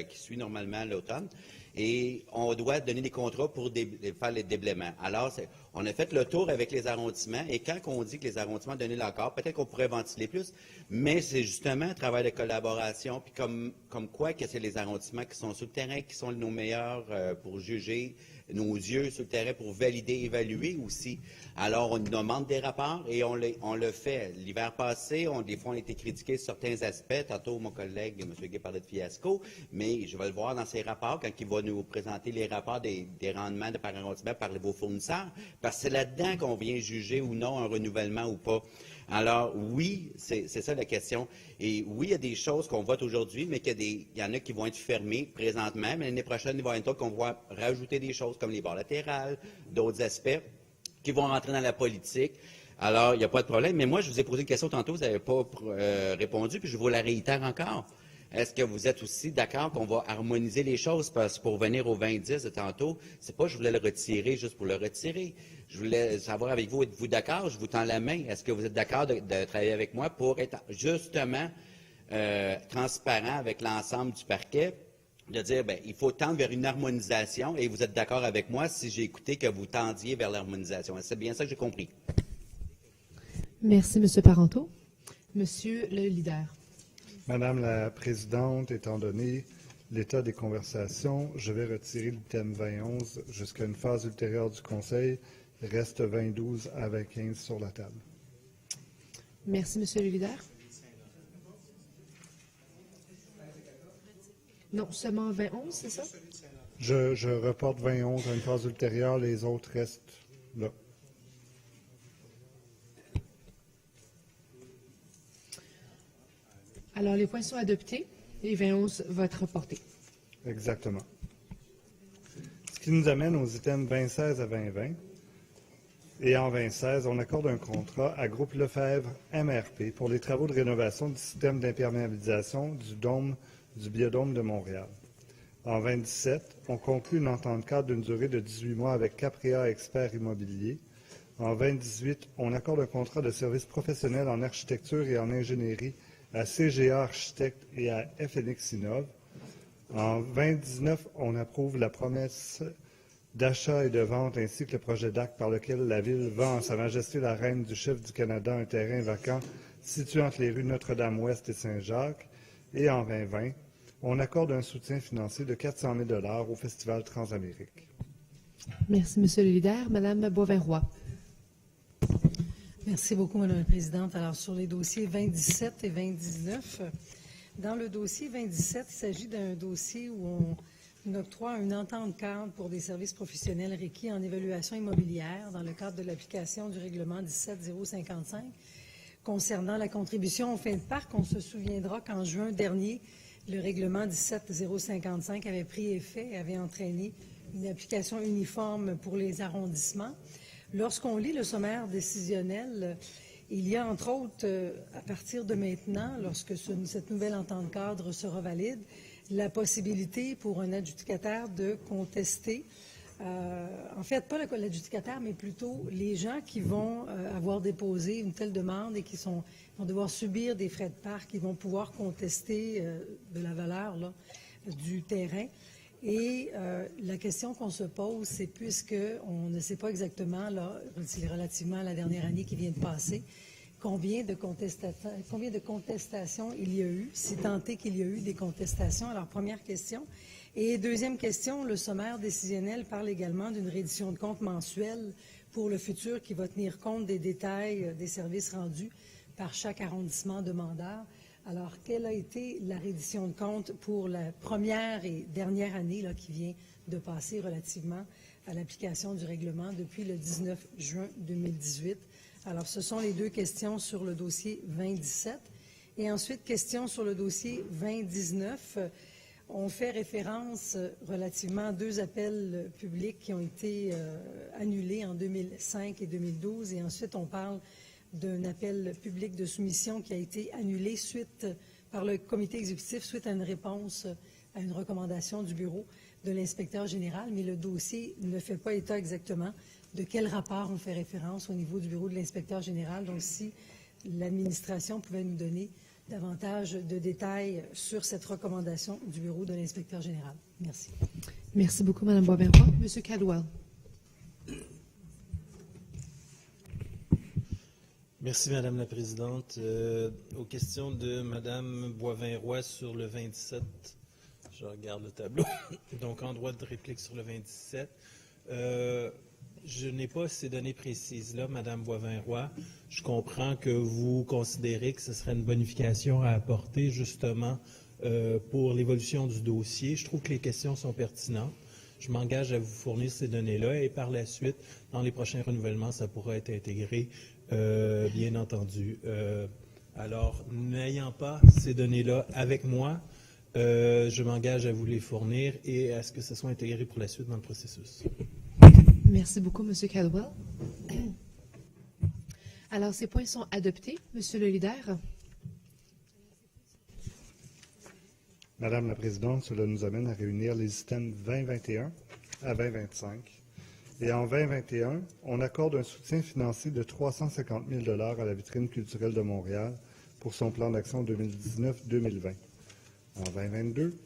qui suit normalement l'automne. Et on doit donner des contrats pour faire les déblaiements. Alors, on a fait le tour avec les arrondissements. Et quand on dit que les arrondissements donnent l'accord, peut-être qu'on pourrait ventiler plus. Mais c'est justement un travail de collaboration. Puis comme quoi que c'est les arrondissements qui sont sur le terrain, qui sont nos meilleurs pour juger, nos yeux sur le terrain pour valider, évaluer aussi. Alors, on nous demande des rapports et on le fait. L'hiver passé, des fois, on a été critiqué sur certains aspects. Tantôt, mon collègue, M. Gay, parlait de fiasco, mais je vais le voir dans ses rapports quand il va nous présenter les rapports des rendements par arrondissement par vos fournisseurs, Parce que c'est là-dedans qu'on vient juger ou non un renouvellement ou pas. Alors, oui, c'est ça la question. Et oui, il y a des choses qu'on vote aujourd'hui, mais il y en a qui vont être fermées présentement, mais l'année prochaine, il va y avoir qu'on va rajouter des choses comme les bords latérales, d'autres aspects qui vont rentrer dans la politique. Alors, il n'y a pas de problème. Mais moi, je vous ai posé une question tantôt, vous n'avez pas répondu, puis je vous la réitère encore. Est-ce que vous êtes aussi d'accord qu'on va harmoniser les choses? Parce que pour venir au 20-10 de tantôt, c'est pas je voulais le retirer juste pour le retirer. Je voulais savoir avec vous, êtes-vous d'accord? Je vous tends la main. Est-ce que vous êtes d'accord de travailler avec moi pour être justement transparent avec l'ensemble du parquet? De dire, bien, il faut tendre vers une harmonisation et vous êtes d'accord avec moi si j'ai écouté que vous tendiez vers l'harmonisation. C'est bien ça que j'ai compris. Merci, M. Parenteau. Monsieur le leader. Madame la Présidente, étant donné l'état des conversations, je vais retirer l'item 2011 jusqu'à une phase ultérieure du Conseil. Il reste 2012 à 2015 sur la table. Merci, Monsieur le leader. Non, seulement 2011, c'est ça? Je reporte 2011 à une phase ultérieure. Les autres restent là. Alors, les points sont adoptés et 2011 va être reporté. Exactement. Ce qui nous amène aux items 2016 à 2020. Et en 2016, on accorde un contrat à Groupe Lefebvre MRP pour les travaux de rénovation du système d'imperméabilisation du biodôme de Montréal. En 2017, on conclut une entente cadre d'une durée de 18 mois avec Caprea Experts Immobiliers. En 2018, on accorde un contrat de service professionnel en architecture et en ingénierie à CGA Architectes et à FNX Innov. En 2019, on approuve la promesse d'achat et de vente ainsi que le projet d'acte par lequel la Ville vend à Sa Majesté la Reine du Chef du Canada un terrain vacant situé entre les rues Notre-Dame-Ouest et Saint-Jacques. Et en 2020, on accorde un soutien financier de 400 000 $ au Festival Transamérique. Merci, Monsieur le leader. Madame Boivin-Roy. Merci beaucoup, Madame la Présidente. Alors, sur les dossiers 2017 et 2019, dans le dossier 2017, il s'agit d'un dossier où on octroie une entente cadre pour des services professionnels requis en évaluation immobilière dans le cadre de l'application du règlement 17055 concernant la contribution aux fins de parc. On se souviendra qu'en juin dernier, le règlement 17055 avait pris effet et avait entraîné une application uniforme pour les arrondissements. Lorsqu'on lit le sommaire décisionnel, il y a entre autres, à partir de maintenant, lorsque cette nouvelle entente cadre sera valide, la possibilité pour un adjudicataire de contester, en fait, pas l'adjudicataire, mais plutôt les gens qui vont avoir déposé une telle demande et qui vont devoir subir des frais de parc, qui vont pouvoir contester de la valeur là, du terrain. Et la question qu'on se pose, c'est puisqu'on ne sait pas exactement, là, relativement à la dernière année qui vient de passer, combien de contestations il y a eu, si tant est qu'il y a eu des contestations. Alors, première question. Et deuxième question, le sommaire décisionnel parle également d'une reddition de compte mensuelle pour le futur qui va tenir compte des détails des services rendus par chaque arrondissement demandeur. Alors, quelle a été la reddition de compte pour la première et dernière année là, qui vient de passer relativement à l'application du règlement depuis le 19 juin 2018? Alors, ce sont les deux questions sur le dossier 2017. Et ensuite, question sur le dossier 2019. On fait référence relativement à deux appels publics qui ont été annulés en 2005 et 2012. Et ensuite, on parle d'un appel public de soumission qui a été annulé par le comité exécutif suite à une réponse à une recommandation du bureau de l'inspecteur général, mais le dossier ne fait pas état exactement de quel rapport on fait référence au niveau du bureau de l'inspecteur général. Donc, si l'administration pouvait nous donner davantage de détails sur cette recommandation du bureau de l'inspecteur général. Merci. Merci beaucoup, Mme Boivin-Roy. Monsieur Caldwell. Merci, Madame la Présidente. Aux questions de Madame Boivin-Roy sur le 27, je regarde le tableau. Donc, en droit de réplique sur le 27. Je n'ai pas ces données précises-là, Madame Boivin-Roy. Je comprends que vous considérez que ce serait une bonification à apporter, justement, pour l'évolution du dossier. Je trouve que les questions sont pertinentes. Je m'engage à vous fournir ces données-là et par la suite, dans les prochains renouvellements, ça pourra être intégré, bien entendu. Alors, n'ayant pas ces données-là avec moi, je m'engage à vous les fournir et à ce que ce soit intégré pour la suite dans le processus. Merci beaucoup, M. Caldwell. Alors, ces points sont adoptés. Monsieur le leader. Madame la Présidente, cela nous amène à réunir les items 2021 à 2025. Et en 2021, on accorde un soutien financier de 350 000 $ à la vitrine culturelle de Montréal pour son plan d'action 2019-2020. En 2022,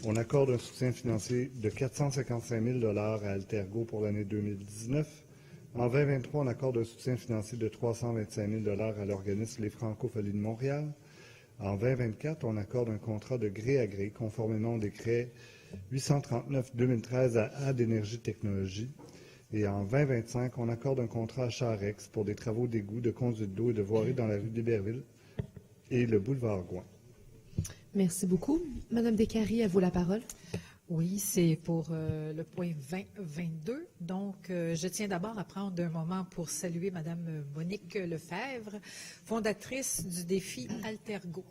on accorde un soutien financier de 455 000 $ à Altergo pour l'année 2019. En 2023, on accorde un soutien financier de 325 000 $ à l'organisme Les Francopholies de Montréal. En 2024, on accorde un contrat de gré à gré, conformément au décret 839-2013 à AD Énergie Technologies. Et en 2025, on accorde un contrat à Charex pour des travaux d'égout, de conduite d'eau et de voirie dans la rue d'Héberville et le boulevard Gouin. Merci beaucoup. Madame Descaries, à vous la parole. Oui, c'est pour le point 2022. Donc, je tiens d'abord à prendre un moment pour saluer Madame Monique Lefebvre, fondatrice du défi Altergo.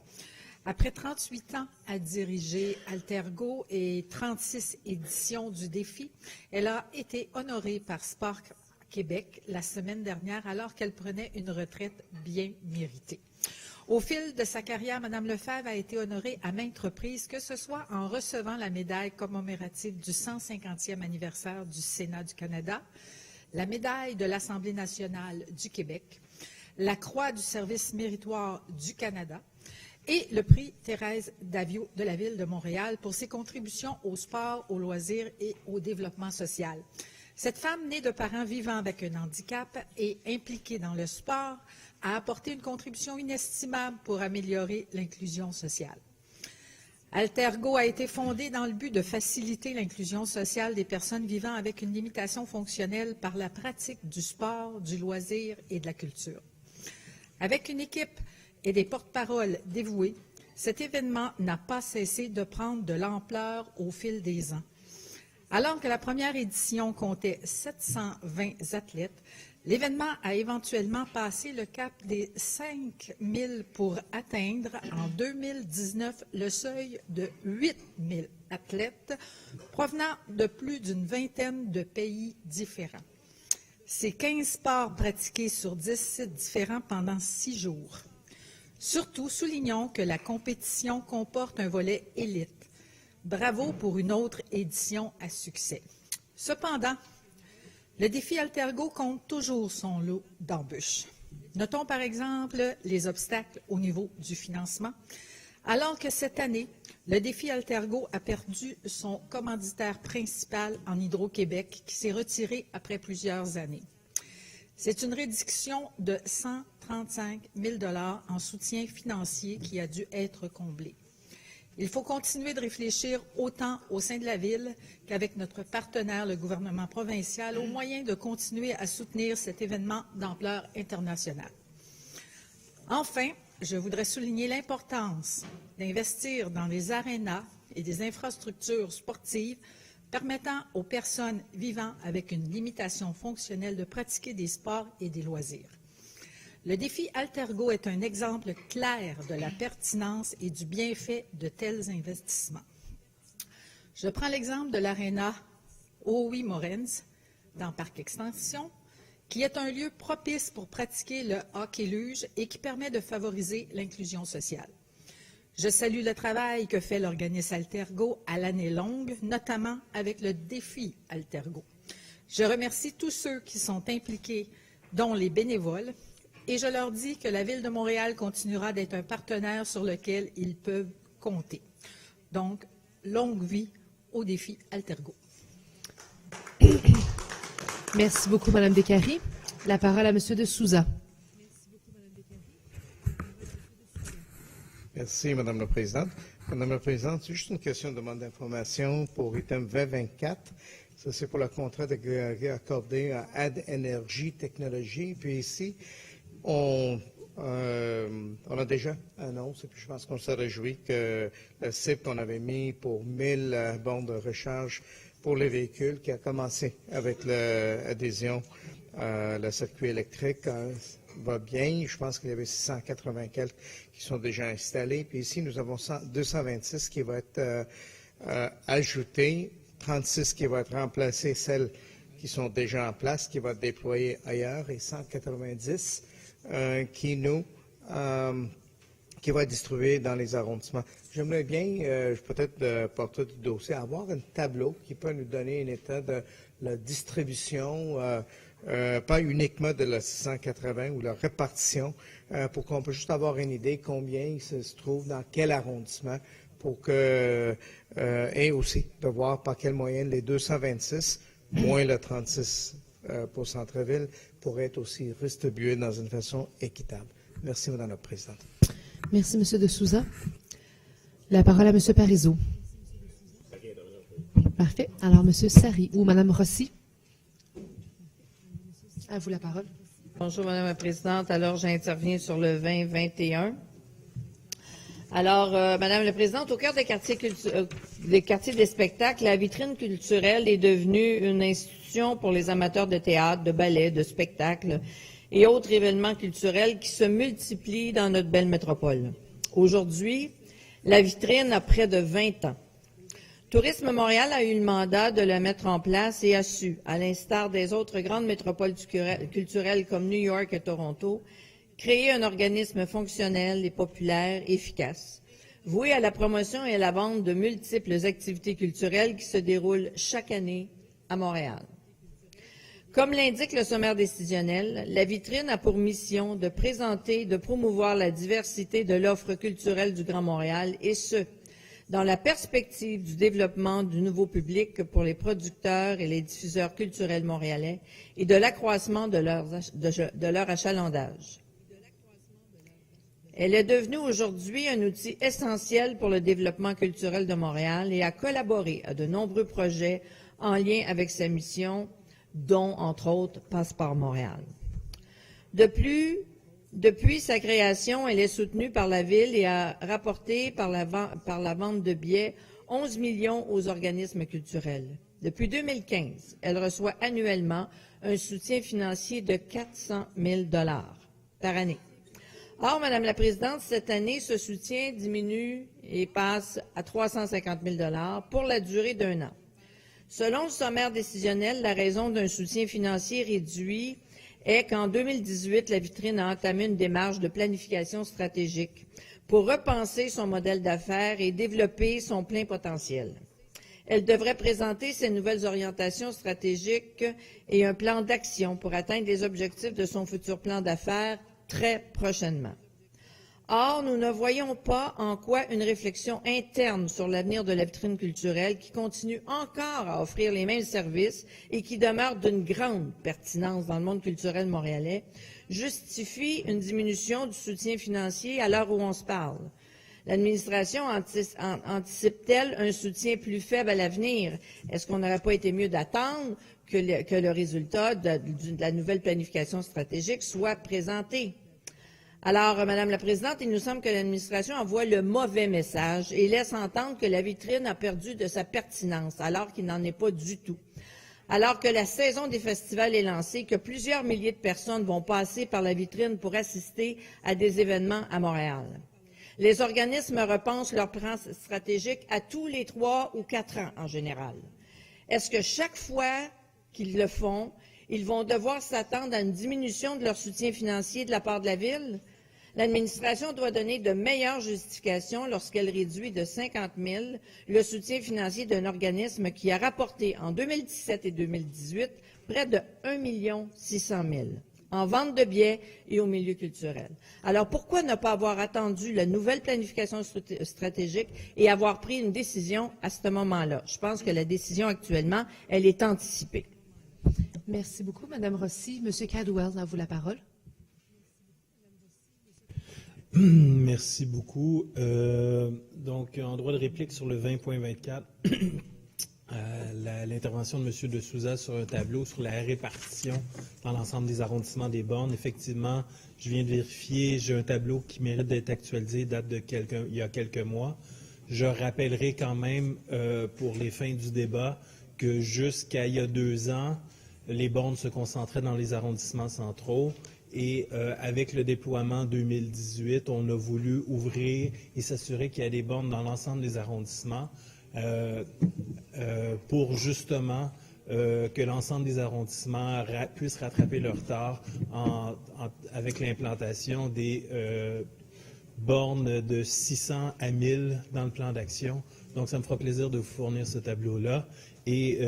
Après 38 ans à diriger Altergo et 36 éditions du défi, elle a été honorée par Sport Québec la semaine dernière alors qu'elle prenait une retraite bien méritée. Au fil de sa carrière, Mme Lefebvre a été honorée à maintes reprises, que ce soit en recevant la médaille commémorative du 150e anniversaire du Sénat du Canada, la médaille de l'Assemblée nationale du Québec, la Croix du service méritoire du Canada et le prix Thérèse Davio de la Ville de Montréal pour ses contributions au sport, aux loisirs et au développement social. Cette femme, née de parents vivant avec un handicap et impliquée dans le sport, a apporté une contribution inestimable pour améliorer l'inclusion sociale. Altergo a été fondé dans le but de faciliter l'inclusion sociale des personnes vivant avec une limitation fonctionnelle par la pratique du sport, du loisir et de la culture. Avec une équipe et des porte-paroles dévoués, cet événement n'a pas cessé de prendre de l'ampleur au fil des ans. Alors que la première édition comptait 720 athlètes, l'événement a éventuellement passé le cap des 5 000 pour atteindre en 2019 le seuil de 8 000 athlètes provenant de plus d'une vingtaine de pays différents. C'est 15 sports pratiqués sur 10 sites différents pendant 6 jours. Surtout, soulignons que la compétition comporte un volet élite. Bravo pour une autre édition à succès. Cependant, le défi Altergo compte toujours son lot d'embûches. Notons par exemple les obstacles au niveau du financement, alors que cette année, le défi Altergo a perdu son commanditaire principal en Hydro-Québec qui s'est retiré après plusieurs années. C'est une réduction de 135 000 $ en soutien financier qui a dû être comblée. Il faut continuer de réfléchir autant au sein de la Ville qu'avec notre partenaire, le gouvernement provincial, aux moyens de continuer à soutenir cet événement d'ampleur internationale. Enfin, je voudrais souligner l'importance d'investir dans des arénas et des infrastructures sportives permettant aux personnes vivant avec une limitation fonctionnelle de pratiquer des sports et des loisirs. Le défi Altergo est un exemple clair de la pertinence et du bienfait de tels investissements. Je prends l'exemple de l'aréna Owi Morens dans Parc Extension, qui est un lieu propice pour pratiquer le hockey-luge et qui permet de favoriser l'inclusion sociale. Je salue le travail que fait l'organisme Altergo à l'année longue, notamment avec le défi Altergo. Je remercie tous ceux qui sont impliqués, dont les bénévoles, et je leur dis que la Ville de Montréal continuera d'être un partenaire sur lequel ils peuvent compter. Donc, longue vie au défi Altergo. Merci beaucoup, Mme Descaries. La parole à M. de Souza. Merci, Mme la Présidente. Mme la Présidente, c'est juste une question de demande d'information pour item 2024. Ça, c'est pour le contrat accordé à AD Énergie Technologies. Puis ici, on a déjà annoncé, puis je pense qu'on s'est réjoui que le cible qu'on avait mis pour 1000 bornes de recharge pour les véhicules qui a commencé avec l'adhésion à le circuit électrique. Va bien. Je pense qu'il y avait 680 quelques qui sont déjà installés. Puis ici, nous avons 226 qui vont être ajoutés, 36 qui vont être remplacés, celles qui sont déjà en place, qui vont être déployées ailleurs, et 190 qui vont être distribués dans les arrondissements. J'aimerais bien, peut-être porter du dossier, avoir un tableau qui peut nous donner un état de la distribution, pas uniquement de la 680 ou la répartition, pour qu'on puisse juste avoir une idée combien il se trouve dans quel arrondissement, pour que, et aussi de voir par quelle moyenne les 226, moins le 36 pour centre-ville, pourraient être aussi distribués dans une façon équitable. Merci, Mme la Présidente. Merci, M. de Souza. La parole à M. Parizeau. Parfait. Alors, M. Sari ou Mme Rossi. À vous la parole. Bonjour, Mme la Présidente. Alors, j'interviens sur le 2021. Alors, Madame la Présidente, au cœur des quartiers des spectacles, la vitrine culturelle est devenue une institution pour les amateurs de théâtre, de ballet, de spectacle et autres événements culturels qui se multiplient dans notre belle métropole. Aujourd'hui, la vitrine a près de 20 ans. Tourisme Montréal a eu le mandat de le mettre en place et a su, à l'instar des autres grandes métropoles culturelles comme New York et Toronto, créer un organisme fonctionnel et populaire, efficace, voué à la promotion et à la vente de multiples activités culturelles qui se déroulent chaque année à Montréal. Comme l'indique le sommaire décisionnel, la vitrine a pour mission de présenter et de promouvoir la diversité de l'offre culturelle du Grand Montréal, et ce, dans la perspective du développement du nouveau public pour les producteurs et les diffuseurs culturels montréalais et de l'accroissement de leur achalandage. Elle est devenue aujourd'hui un outil essentiel pour le développement culturel de Montréal et a collaboré à de nombreux projets en lien avec sa mission, dont, entre autres, Passeport Montréal. Depuis sa création, elle est soutenue par la Ville et a rapporté par la vente de billets 11 millions aux organismes culturels. Depuis 2015, elle reçoit annuellement un soutien financier de 400 000 $ par année. Or, Madame la Présidente, cette année, ce soutien diminue et passe à 350 000 $ pour la durée d'un an. Selon le sommaire décisionnel, la raison d'un soutien financier réduit est qu'en 2018, la vitrine a entamé une démarche de planification stratégique pour repenser son modèle d'affaires et développer son plein potentiel. Elle devrait présenter ses nouvelles orientations stratégiques et un plan d'action pour atteindre les objectifs de son futur plan d'affaires très prochainement. Or, nous ne voyons pas en quoi une réflexion interne sur l'avenir de la vitrine culturelle, qui continue encore à offrir les mêmes services et qui demeure d'une grande pertinence dans le monde culturel montréalais, justifie une diminution du soutien financier à l'heure où on se parle. L'administration anticipe-t-elle un soutien plus faible à l'avenir? Est-ce qu'on n'aurait pas été mieux d'attendre que le résultat de la nouvelle planification stratégique soit présenté? Alors, Madame la Présidente, il nous semble que l'administration envoie le mauvais message et laisse entendre que la vitrine a perdu de sa pertinence, alors qu'il n'en est pas du tout. Alors que la saison des festivals est lancée, que plusieurs milliers de personnes vont passer par la vitrine pour assister à des événements à Montréal. Les organismes repensent leur plan stratégique à tous les 3 ou 4 ans en général. Est-ce que chaque fois qu'ils le font, ils vont devoir s'attendre à une diminution de leur soutien financier de la part de la Ville? L'administration doit donner de meilleures justifications lorsqu'elle réduit de 50 000 le soutien financier d'un organisme qui a rapporté en 2017 et 2018 près de 1 600 000 en vente de billets et au milieu culturel. Alors, pourquoi ne pas avoir attendu la nouvelle planification stratégique et avoir pris une décision à ce moment-là? Je pense que la décision actuellement, elle est anticipée. Merci beaucoup, Mme Rossi. M. Cadwell, à vous la parole. Merci beaucoup. Donc, en droit de réplique sur le 20.24, l'intervention de M. de Souza sur un tableau sur la répartition dans l'ensemble des arrondissements des bornes. Effectivement, je viens de vérifier, j'ai un tableau qui mérite d'être actualisé, date de il y a quelques mois. Je rappellerai quand même, pour les fins du débat, que jusqu'à il y a 2 ans, les bornes se concentraient dans les arrondissements centraux. Et avec le déploiement 2018, on a voulu ouvrir et s'assurer qu'il y a des bornes dans l'ensemble des arrondissements pour justement que l'ensemble des arrondissements puissent rattraper leur retard avec l'implantation des bornes de 600 à 1000 dans le plan d'action. Donc, ça me fera plaisir de vous fournir ce tableau-là. Et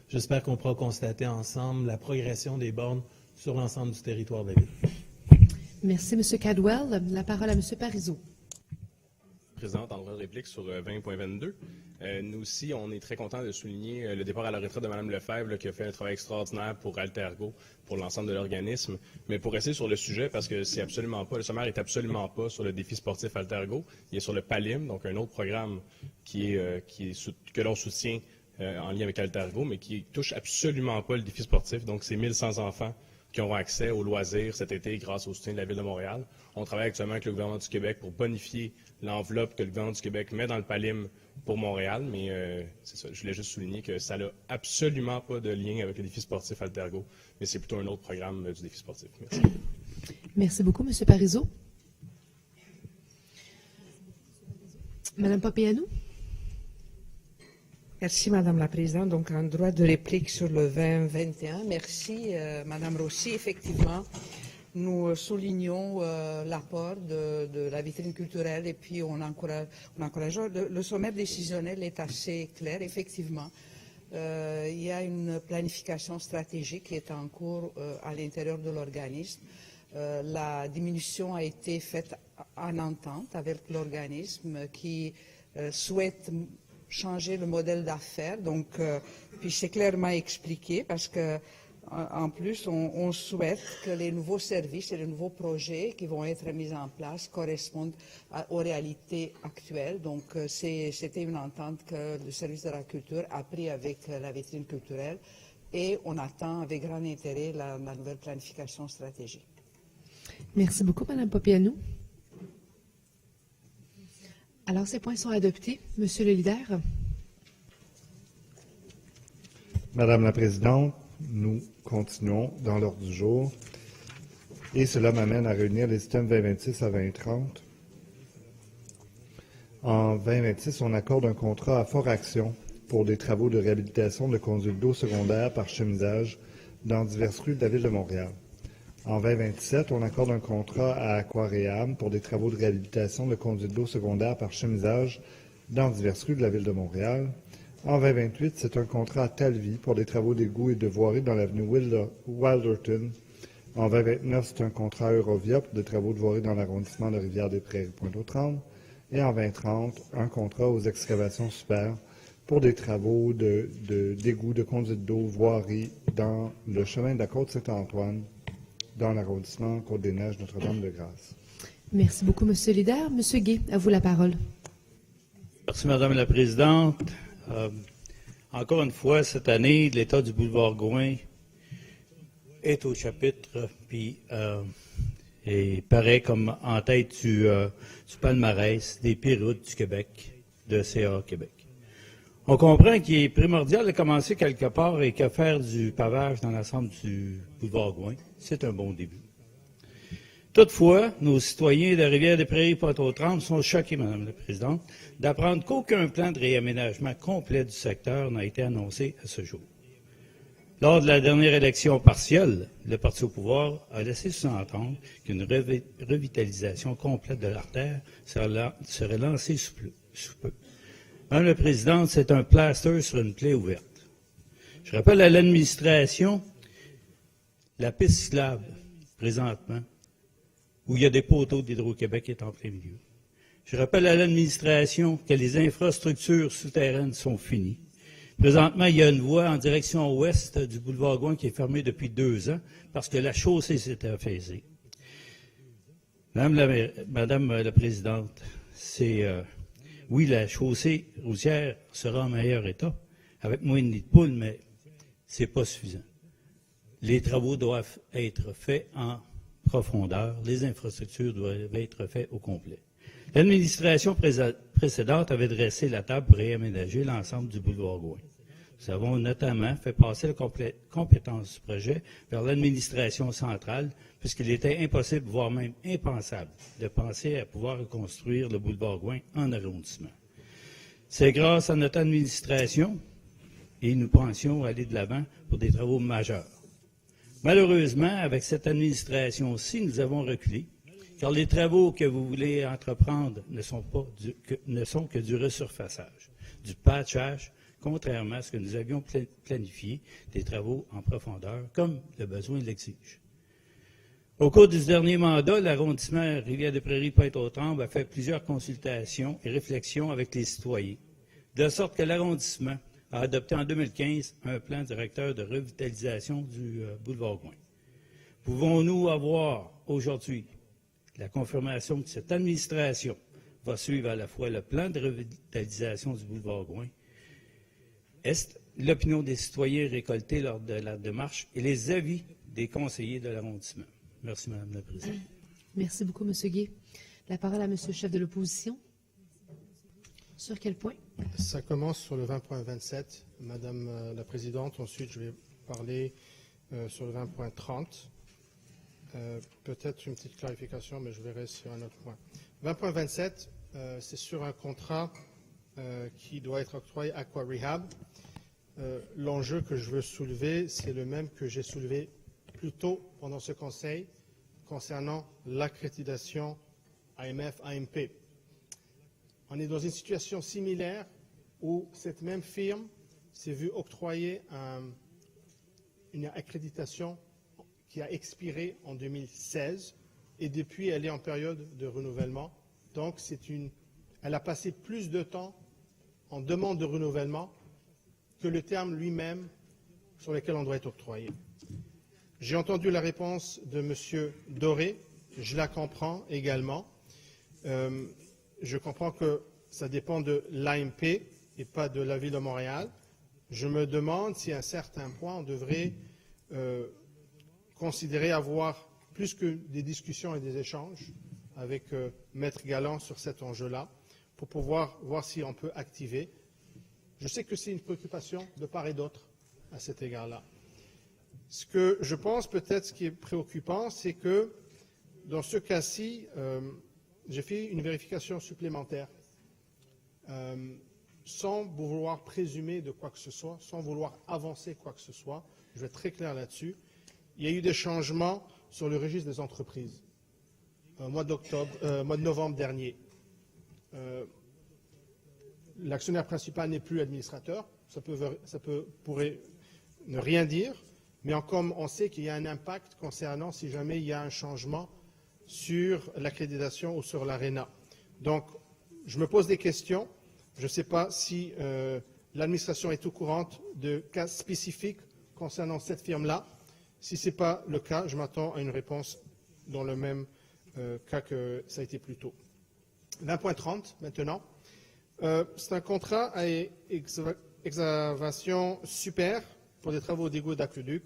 j'espère qu'on pourra constater ensemble la progression des bornes sur l'ensemble du territoire de la ville. Merci, M. Cadwell. La parole à M. Parizeau. Présidente, en droit de réplique sur 20.22. Nous aussi, on est très contents de souligner le départ à la retraite de Mme Lefebvre, là, qui a fait un travail extraordinaire pour Altergo, pour l'ensemble de l'organisme. Mais pour rester sur le sujet, parce que c'est absolument pas, le sommaire est absolument pas sur le défi sportif Altergo. Il est sur le PALIM, donc un autre programme que l'on soutient en lien avec Altergo, mais qui touche absolument pas le défi sportif. Donc, c'est 1100 enfants qui auront accès aux loisirs cet été grâce au soutien de la Ville de Montréal. On travaille actuellement avec le gouvernement du Québec pour bonifier l'enveloppe que le gouvernement du Québec met dans le PALIM pour Montréal, mais c'est ça. Je voulais juste souligner que ça n'a absolument pas de lien avec le défi sportif Altergo, mais c'est plutôt un autre programme du défi sportif. Merci. Merci beaucoup, M. Parizeau. Mme Papianou. Merci, Madame la Présidente. Donc, en droit de réplique sur le 2021. Merci, Madame Rossi. Effectivement, nous soulignons l'apport de la vitrine culturelle et puis on encourage. Le sommaire décisionnel est assez clair, effectivement. Il y a une planification stratégique qui est en cours à l'intérieur de l'organisme. La diminution a été faite en entente avec l'organisme qui souhaite changer le modèle d'affaires. Donc, puis c'est clairement expliqué parce que en plus, on souhaite que les nouveaux services et les nouveaux projets qui vont être mis en place correspondent aux réalités actuelles. Donc, c'était une entente que le service de la culture a pris avec la vitrine culturelle et on attend avec grand intérêt la nouvelle planification stratégique. Merci beaucoup, Mme Papianou. Alors, ces points sont adoptés. Monsieur le leader. Madame la Présidente, nous continuons dans l'ordre du jour et cela m'amène à réunir les items 2026 à 2030. En 2026, on accorde un contrat à Fort Action pour des travaux de réhabilitation de conduites d'eau secondaire par chemisage dans diverses rues de la Ville de Montréal. En 2027, on accorde un contrat à Aquaream pour des travaux de réhabilitation de conduites d'eau secondaire par chemisage dans diverses rues de la Ville de Montréal. En 2028, c'est un contrat à Talvie pour des travaux d'égout et de voirie dans l'avenue Wilderton. En 2029, c'est un contrat à Eurovia pour des travaux de voirie dans l'arrondissement de Rivière-des-Prairies-Pointe-aux-Trembles. Et en 2030, un contrat aux excavations super pour des travaux d'égout, de conduite d'eau, voirie dans le chemin de la Côte-Saint-Antoine, dans l'arrondissement Côte-des-Neiges, Notre-Dame-de-Grâce. Merci beaucoup, M. le leader. M. Gay, à vous la parole. Merci, Madame la Présidente. Encore une fois, cette année, l'État du boulevard Gouin est au chapitre, puis et paraît comme en tête du palmarès des pires routes du Québec, de CA Québec. On comprend qu'il est primordial de commencer quelque part et que faire du pavage dans l'ensemble du boulevard Gouin, c'est un bon début. Toutefois, nos citoyens de Rivière-des-Prairies-Pointe-aux-Trembles sont choqués, Madame la Présidente, d'apprendre qu'aucun plan de réaménagement complet du secteur n'a été annoncé à ce jour. Lors de la dernière élection partielle, le Parti au pouvoir a laissé sous-entendre qu'une revitalisation complète de l'artère serait lancée sous peu. Madame la Présidente, c'est un plaster sur une plaie ouverte. Je rappelle à l'administration la piste cyclable, présentement, où il y a des poteaux d'Hydro-Québec qui est en plein milieu. Je rappelle à l'administration que les infrastructures souterraines sont finies. Présentement, il y a une voie en direction ouest du boulevard Gouin qui est fermée depuis 2 ans parce que la chaussée s'était affaissée. Madame la Présidente, oui, la chaussée routière sera en meilleur état, avec moins de nids de poules, mais ce n'est pas suffisant. Les travaux doivent être faits en profondeur, les infrastructures doivent être faites au complet. L'administration précédente avait dressé la table pour réaménager l'ensemble du boulevard Gouin. Nous avons notamment fait passer la compétence du projet vers l'administration centrale, puisqu'il était impossible, voire même impensable, de penser à pouvoir reconstruire le boulevard Gouin en arrondissement. C'est grâce à notre administration et nous pensions aller de l'avant pour des travaux majeurs. Malheureusement, avec cette administration-ci, nous avons reculé, car les travaux que vous voulez entreprendre ne sont que du resurfaçage, du patchage, contrairement à ce que nous avions planifié, des travaux en profondeur, comme le besoin l'exige. Au cours du dernier mandat, l'arrondissement Rivière-des-Prairies-Pointe-aux-Trembles a fait plusieurs consultations et réflexions avec les citoyens, de sorte que l'arrondissement a adopté en 2015 un plan directeur de revitalisation du boulevard Gouin. Pouvons-nous avoir aujourd'hui la confirmation que cette administration va suivre à la fois le plan de revitalisation du boulevard Gouin, est l'opinion des citoyens récoltée lors de la démarche et les avis des conseillers de l'arrondissement? Merci, Mme la Présidente. Merci beaucoup, M. Guay. La parole à M. le chef de l'opposition. Sur quel point? Ça commence sur le 20.27, Madame la Présidente. Ensuite, je vais parler sur le 20.30. Peut-être une petite clarification, mais je verrai sur un autre point. 20.27, c'est sur un contrat qui doit être octroyé à Aqua Rehab. L'enjeu que je veux soulever, c'est le même que j'ai soulevé plus tôt pendant ce conseil concernant l'accréditation AMF-AMP. On est dans une situation similaire où cette même firme s'est vue octroyer une accréditation qui a expiré en 2016 et depuis elle est en période de renouvellement. Donc elle a passé plus de temps en demande de renouvellement que le terme lui-même sur lequel on doit être octroyé. J'ai entendu la réponse de M. Doré, je la comprends également. Je comprends que ça dépend de l'AMP et pas de la Ville de Montréal. Je me demande si à un certain point on devrait considérer avoir plus que des discussions et des échanges avec Maître Galland sur cet enjeu-là pour pouvoir voir si on peut activer. Je sais que c'est une préoccupation de part et d'autre à cet égard-là. Ce que je pense peut-être ce qui est préoccupant, c'est que dans ce cas-ci, j'ai fait une vérification supplémentaire sans vouloir présumer de quoi que ce soit, sans vouloir avancer quoi que ce soit. Je vais être très clair là-dessus. Il y a eu des changements sur le registre des entreprises au mois de novembre dernier. L'actionnaire principal n'est plus administrateur. Ça pourrait ne rien dire, mais comme on sait qu'il y a un impact concernant si jamais il y a un changement sur l'accréditation ou sur l'ARENA. Donc, je me pose des questions. Je ne sais pas si l'administration est au courant de cas spécifiques concernant cette firme-là. Si ce n'est pas le cas, je m'attends à une réponse dans le même cas que ça a été plus tôt. 20.30 maintenant. C'est un contrat à excavation super pour des travaux d'égout d'aqueduc.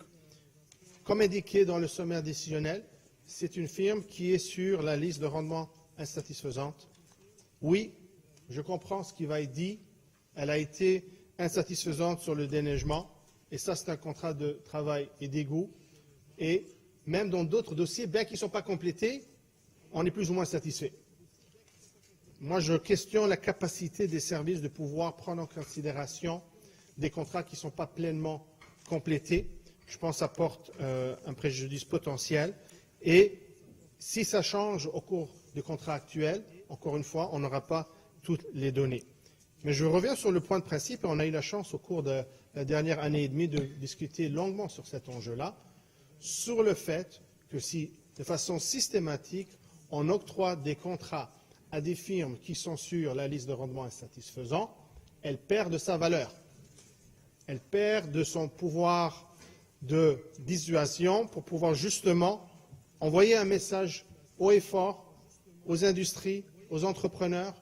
Comme indiqué dans le sommaire décisionnel, c'est une firme qui est sur la liste de rendement insatisfaisante. Oui, je comprends ce qui va être dit. Elle a été insatisfaisante sur le déneigement. Et ça, c'est un contrat de travail et d'égout. Et même dans d'autres dossiers, bien qu'ils ne sont pas complétés, on est plus ou moins satisfait. Moi, je questionne la capacité des services de pouvoir prendre en considération des contrats qui ne sont pas pleinement complétés. Je pense que ça porte un préjudice potentiel. Et si ça change au cours du contrat actuel, encore une fois, on n'aura pas toutes les données. Mais je reviens sur le point de principe, et on a eu la chance au cours de la dernière année et demie de discuter longuement sur cet enjeu-là, sur le fait que si, de façon systématique, on octroie des contrats à des firmes qui sont sur la liste de rendement insatisfaisant, elle perd de sa valeur. Elle perd de son pouvoir de dissuasion pour pouvoir justement envoyer un message haut et fort aux industries, aux entrepreneurs,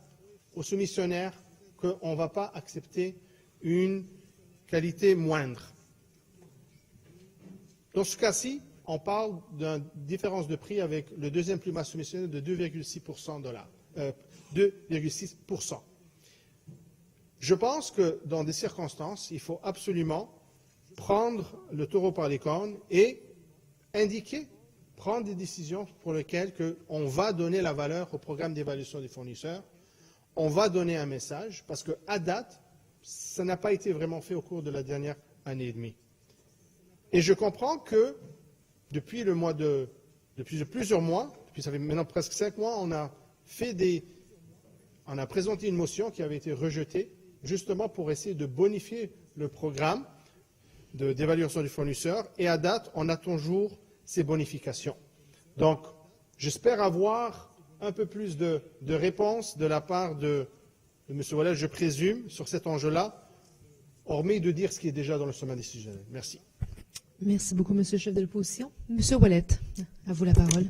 aux soumissionnaires qu'on ne va pas accepter une qualité moindre. Dans ce cas-ci, on parle d'une différence de prix avec le deuxième plus bas soumissionnaire de 2,6%. Je pense que dans des circonstances, il faut absolument prendre le taureau par les cornes et indiquer, prendre des décisions pour lesquelles on va donner la valeur au programme d'évaluation des fournisseurs, on va donner un message, parce qu'à date, ça n'a pas été vraiment fait au cours de la dernière année et demie. Et je comprends que depuis plusieurs mois, depuis ça fait maintenant presque 5 mois, on a présenté une motion qui avait été rejetée, justement pour essayer de bonifier le programme d'évaluation du fournisseur, et à date, on attend toujours ces bonifications. Donc, j'espère avoir un peu plus de réponses de la part de M. Ouellet, je présume, sur cet enjeu-là, hormis de dire ce qui est déjà dans le sommet décisionnel. Merci. Merci beaucoup, M. le chef de l'opposition. M. Ouellet, à vous la parole.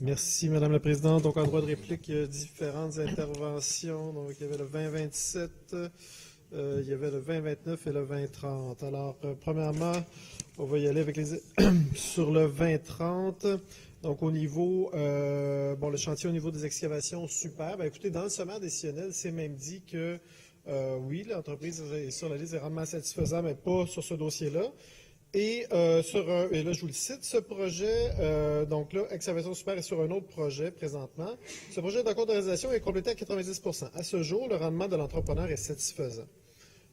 Merci, Madame la Présidente. Donc, en droit de réplique, il y a différentes interventions. Donc, il y avait le 2027, il y avait le 2029 et le 2030. Alors, premièrement, on va y aller avec sur le 2030. Donc, au niveau, le chantier au niveau des excavations, super. Ben, écoutez, dans le sommaire décisionnel, c'est même dit que, oui, l'entreprise est sur la liste des rendements satisfaisants, mais pas sur ce dossier-là. Et là, je vous le cite, ce projet, donc là, Excavation Super est sur un autre projet présentement. Ce projet d'accord de réalisation est complété à 90 %. À ce jour, le rendement de l'entrepreneur est satisfaisant.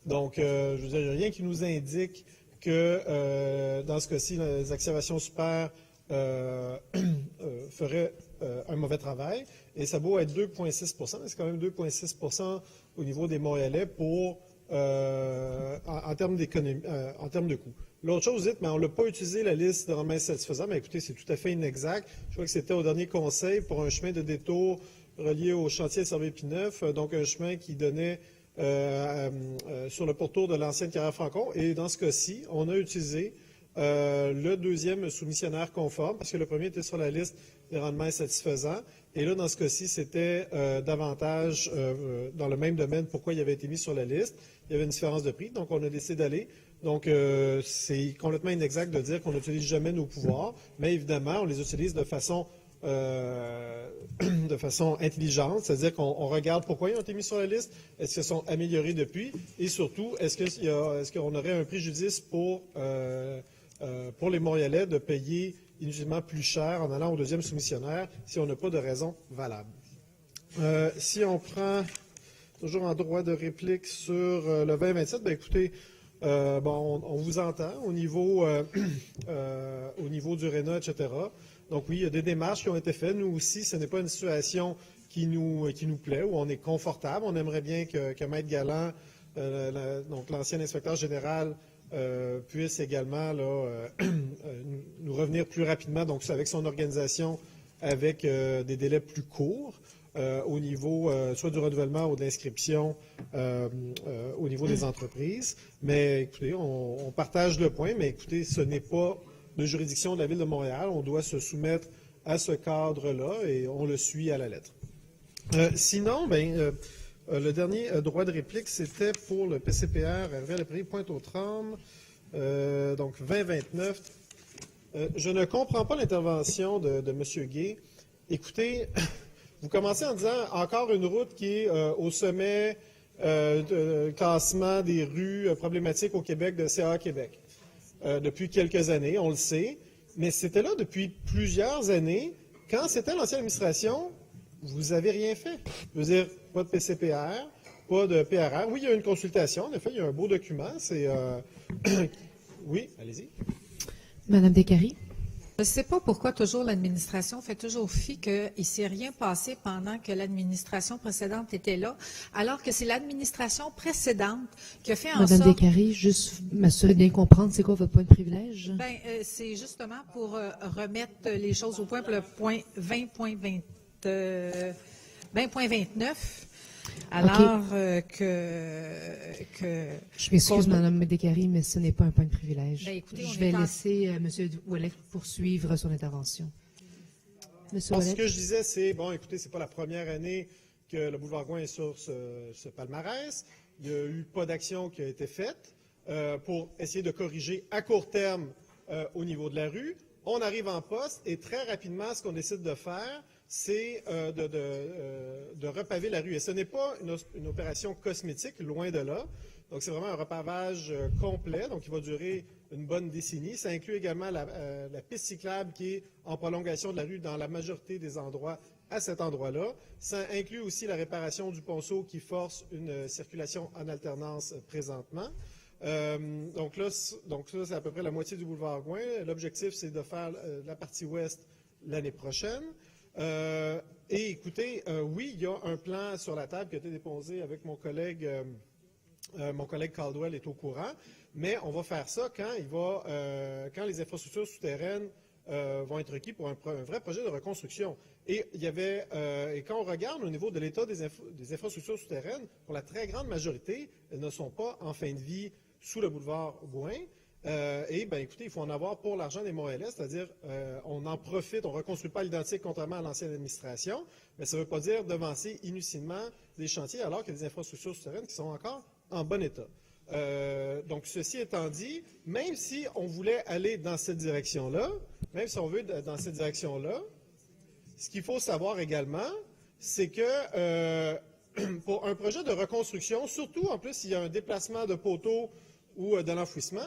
Donc, je veux dire, il n'y a rien qui nous indique que, dans ce cas-ci, les Excavations Super feraient un mauvais travail. Et ça vaut être 2,6 %, mais c'est quand même 2,6 % au niveau des Montréalais en termes d'économie, en termes de coûts. L'autre chose, vous dites, mais on ne l'a pas utilisé, la liste de rendements satisfaisants. Mais écoutez, c'est tout à fait inexact. Je crois que c'était au dernier conseil pour un chemin de détour relié au chantier de Servet-Pineuf, donc un chemin qui donnait sur le pourtour de l'ancienne carrière Francon. Et dans ce cas-ci, on a utilisé le deuxième soumissionnaire conforme, parce que le premier était sur la liste des rendements insatisfaisants. Et là, dans ce cas-ci, c'était davantage dans le même domaine pourquoi il avait été mis sur la liste. Il y avait une différence de prix, donc on a décidé d'aller. Donc, c'est complètement inexact de dire qu'on n'utilise jamais nos pouvoirs, mais évidemment, on les utilise de façon intelligente, c'est-à-dire qu'on regarde pourquoi ils ont été mis sur la liste, est-ce qu'ils sont améliorés depuis, et surtout, est-ce qu'on aurait un préjudice pour les Montréalais de payer inutilement plus cher en allant au deuxième soumissionnaire si on n'a pas de raison valable. Si on prend toujours en droit de réplique sur le 2027, bien écoutez, on vous entend au niveau du RENA, etc. Donc oui, il y a des démarches qui ont été faites. Nous aussi, ce n'est pas une situation qui nous plaît, où on est confortable. On aimerait bien que Maître Galland, donc l'ancien inspecteur général, puisse également nous revenir plus rapidement, donc avec son organisation, avec des délais plus courts au niveau soit du renouvellement ou de l'inscription au niveau des entreprises. Mais écoutez, on partage le point, mais écoutez, ce n'est pas de juridiction de la Ville de Montréal. On doit se soumettre à ce cadre-là et on le suit à la lettre. Sinon, le dernier droit de réplique, c'était pour le PCPR Hervé-Lepri, Pointe-aux-Trembles, donc 2029. Je ne comprends pas l'intervention de M. Gay. Écoutez, vous commencez en disant encore une route qui est au sommet de classement des rues problématiques au Québec de CA Québec. Depuis quelques années, on le sait, mais c'était là depuis plusieurs années. Quand c'était l'ancienne administration, vous n'avez rien fait. Je veux dire, pas de PCPR, pas de PRR. Oui, il y a une consultation. En effet, il y a un beau document. C'est oui, allez-y. Madame Descaries. Je ne sais pas pourquoi toujours l'administration fait toujours fi qu'il ne s'est rien passé pendant que l'administration précédente était là, alors que c'est l'administration précédente qui a fait en sorte... Madame Descaries, juste m'assurer de bien comprendre, c'est quoi votre point de privilège? C'est justement pour remettre les choses au point pour le point 20.29. Alors que... Je m'excuse, Mme Descaries, mais ce n'est pas un point de privilège. Écoutez, je vais laisser M. Ouellet poursuivre son intervention. Ce que je disais, c'est, écoutez, ce n'est pas la première année que le boulevard Gouin est sur ce palmarès. Il n'y a eu pas d'action qui a été faite pour essayer de corriger à court terme au niveau de la rue. On arrive en poste et très rapidement, ce qu'on décide de faire, c'est de repaver la rue. Et ce n'est pas une opération cosmétique, loin de là. Donc, c'est vraiment un repavage complet, donc qui va durer une bonne décennie. Ça inclut également la piste cyclable qui est en prolongation de la rue dans la majorité des endroits à cet endroit-là. Ça inclut aussi la réparation du ponceau qui force une circulation en alternance présentement. Donc là, c'est à peu près la moitié du boulevard Gouin. L'objectif, c'est de faire la partie ouest l'année prochaine. Et écoutez, oui, il y a un plan sur la table qui a été déposé avec mon collègue Caldwell est au courant, mais on va faire ça quand les infrastructures souterraines vont être requises pour un vrai projet de reconstruction. Et quand on regarde au niveau de l'état des infrastructures souterraines, pour la très grande majorité, elles ne sont pas en fin de vie sous le boulevard Gouin. Écoutez, il faut en avoir pour l'argent des Montréalais, c'est-à-dire on en profite, on ne reconstruit pas l'identique contrairement à l'ancienne administration, mais ça ne veut pas dire devancer inutilement des chantiers alors qu'il y a des infrastructures souterraines qui sont encore en bon état. Donc, ceci étant dit, même si on voulait aller dans cette direction-là, ce qu'il faut savoir également, c'est que pour un projet de reconstruction, surtout en plus s'il y a un déplacement de poteaux ou de l'enfouissement,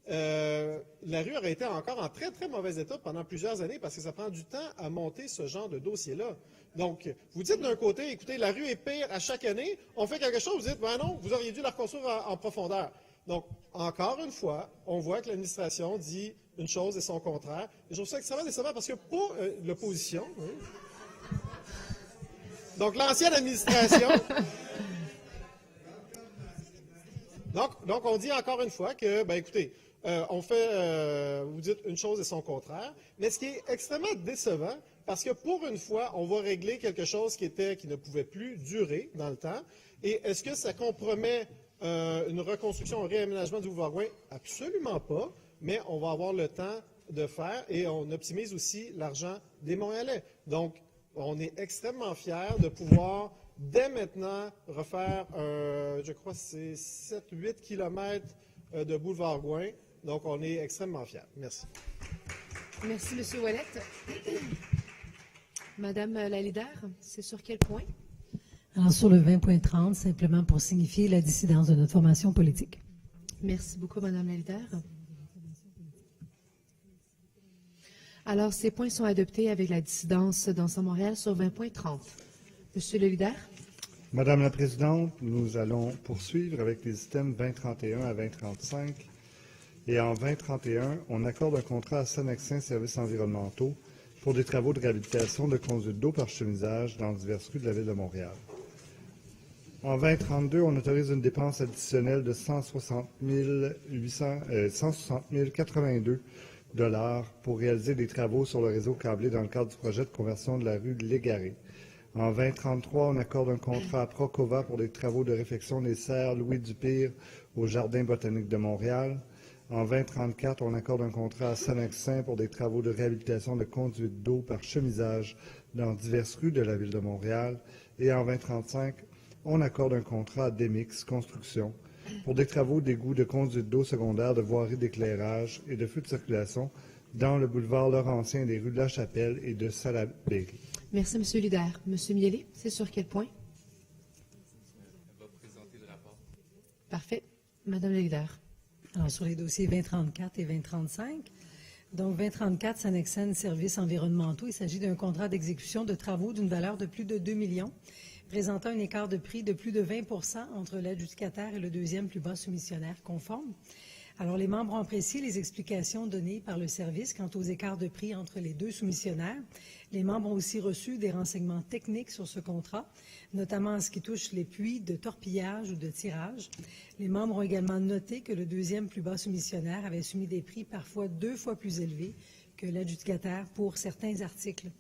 la rue aurait été encore en très, très mauvais état pendant plusieurs années parce que ça prend du temps à monter ce genre de dossier-là. Donc, vous dites d'un côté, écoutez, la rue est pire à chaque année, on fait quelque chose, vous dites, ben non, vous auriez dû la reconstruire en profondeur. Donc, encore une fois, on voit que l'administration dit une chose et son contraire. Et je trouve ça extrêmement décevant parce que pour l'opposition, donc l'ancienne administration, donc on dit encore une fois que, ben écoutez, vous dites une chose et son contraire, mais ce qui est extrêmement décevant, parce que pour une fois, on va régler quelque chose qui ne pouvait plus durer dans le temps. Et est-ce que ça compromet une reconstruction, un réaménagement du boulevard Gouin? Absolument pas, mais on va avoir le temps de faire et on optimise aussi l'argent des Montréalais. Donc, on est extrêmement fiers de pouvoir, dès maintenant, refaire, je crois que c'est 7-8 kilomètres de boulevard Gouin. Donc, on est extrêmement fiers. Merci. Merci, M. Ouellet. Madame la leader, c'est sur quel point? Alors, sur le 20.30, simplement pour signifier la dissidence de notre formation politique. Merci beaucoup, Madame la leader. Alors, ces points sont adoptés avec la dissidence d'Ensemble Montréal sur 20.30. Monsieur le leader. Madame la Présidente, nous allons poursuivre avec les items 2031 à 2035. Et en 2031, on accorde un contrat à Sanexin Services environnementaux pour des travaux de réhabilitation de conduites d'eau par chemisage dans diverses rues de la Ville de Montréal. En 2032, on autorise une dépense additionnelle de 160 082 $ pour réaliser des travaux sur le réseau câblé dans le cadre du projet de conversion de la rue de Légaré. En 2033, on accorde un contrat à Procova pour des travaux de réfection des serres Louis Dupire au Jardin botanique de Montréal. En 2034, on accorde un contrat à Sanexin pour des travaux de réhabilitation de conduites d'eau par chemisage dans diverses rues de la Ville de Montréal. Et en 2035, on accorde un contrat à Demix Construction pour des travaux d'égout de conduites d'eau secondaire, de voirie d'éclairage et de feux de circulation dans le boulevard Laurentien des rues de la Chapelle et de Salaberry. Merci, M. le leader. M. Miele, c'est sur quel point? Elle va présenter le rapport. Parfait. Madame la leader. Alors, sur les dossiers 2034 et 2035, donc 2034, Sanexen Services environnementaux, il s'agit d'un contrat d'exécution de travaux d'une valeur de plus de 2 millions, présentant un écart de prix de plus de 20 % entre l'adjudicataire et le deuxième plus bas soumissionnaire conforme. Alors, les membres ont apprécié les explications données par le service quant aux écarts de prix entre les deux soumissionnaires. Les membres ont aussi reçu des renseignements techniques sur ce contrat, notamment en ce qui touche les puits de torpillage ou de tirage. Les membres ont également noté que le deuxième plus bas soumissionnaire avait soumis des prix parfois 2 fois plus élevés que l'adjudicataire pour certains articles.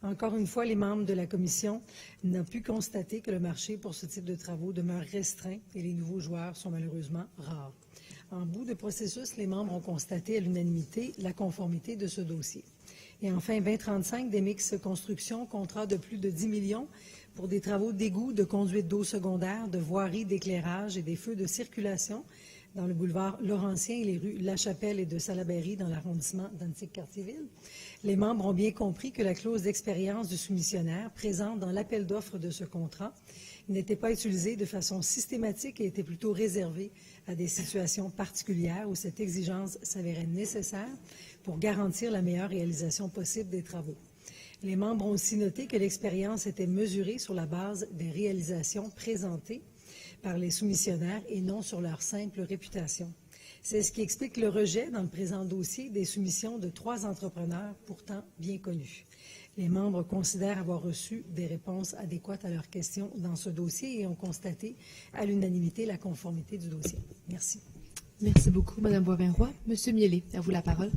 Encore une fois, les membres de la commission n'ont pu constater que le marché pour ce type de travaux demeure restreint et les nouveaux joueurs sont malheureusement rares. En bout de processus, les membres ont constaté à l'unanimité la conformité de ce dossier. Et enfin, 2035, Demix Construction, contrat de plus de 10 millions pour des travaux d'égout, de conduite d'eau secondaire, de voirie d'éclairage et des feux de circulation dans le boulevard Laurentien et les rues La Chapelle et de Salaberry dans l'arrondissement d'Antique-Cartierville. Les membres ont bien compris que la clause d'expérience du soumissionnaire présente dans l'appel d'offres de ce contrat n'était pas utilisée de façon systématique et était plutôt réservée à des situations particulières où cette exigence s'avérait nécessaire pour garantir la meilleure réalisation possible des travaux. Les membres ont aussi noté que l'expérience était mesurée sur la base des réalisations présentées par les soumissionnaires et non sur leur simple réputation. C'est ce qui explique le rejet dans le présent dossier des soumissions de 3 entrepreneurs pourtant bien connus. Les membres considèrent avoir reçu des réponses adéquates à leurs questions dans ce dossier et ont constaté à l'unanimité la conformité du dossier. Merci. Merci beaucoup, Mme Boivin-Roy. Monsieur Miellé, à vous la parole.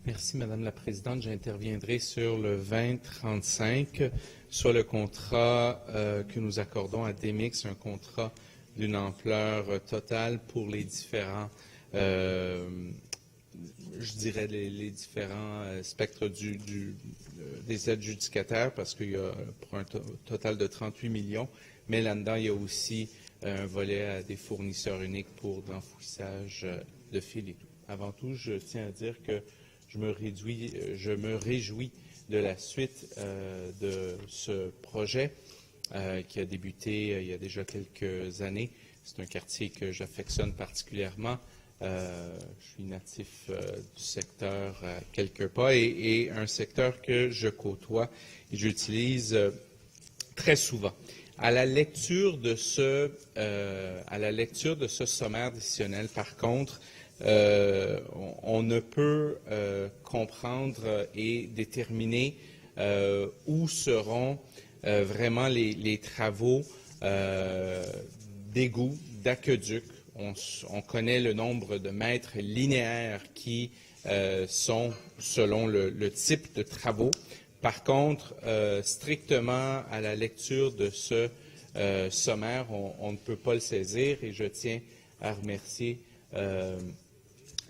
Merci, Madame la Présidente. J'interviendrai sur le 2035, sur le contrat que nous accordons à Demix, un contrat d'une ampleur totale pour les différents, je dirais, les différents spectres des adjudicataires, parce qu'il y a pour un total de 38 millions, mais là-dedans, il y a aussi un volet à des fournisseurs uniques pour l'enfouissage de fil et tout. Avant tout, je tiens à dire que je me réjouis de la suite de ce projet qui a débuté il y a déjà quelques années. C'est un quartier que j'affectionne particulièrement. Je suis natif du secteur à quelques pas et un secteur que je côtoie et j'utilise très souvent. À la lecture de ce sommaire décisionnel, par contre, on ne peut comprendre et déterminer où seront vraiment les travaux d'égouts, d'aqueducs. On connaît le nombre de mètres linéaires qui sont selon le type de travaux. Par contre, strictement à la lecture de ce sommaire, on ne peut pas le saisir et je tiens à remercier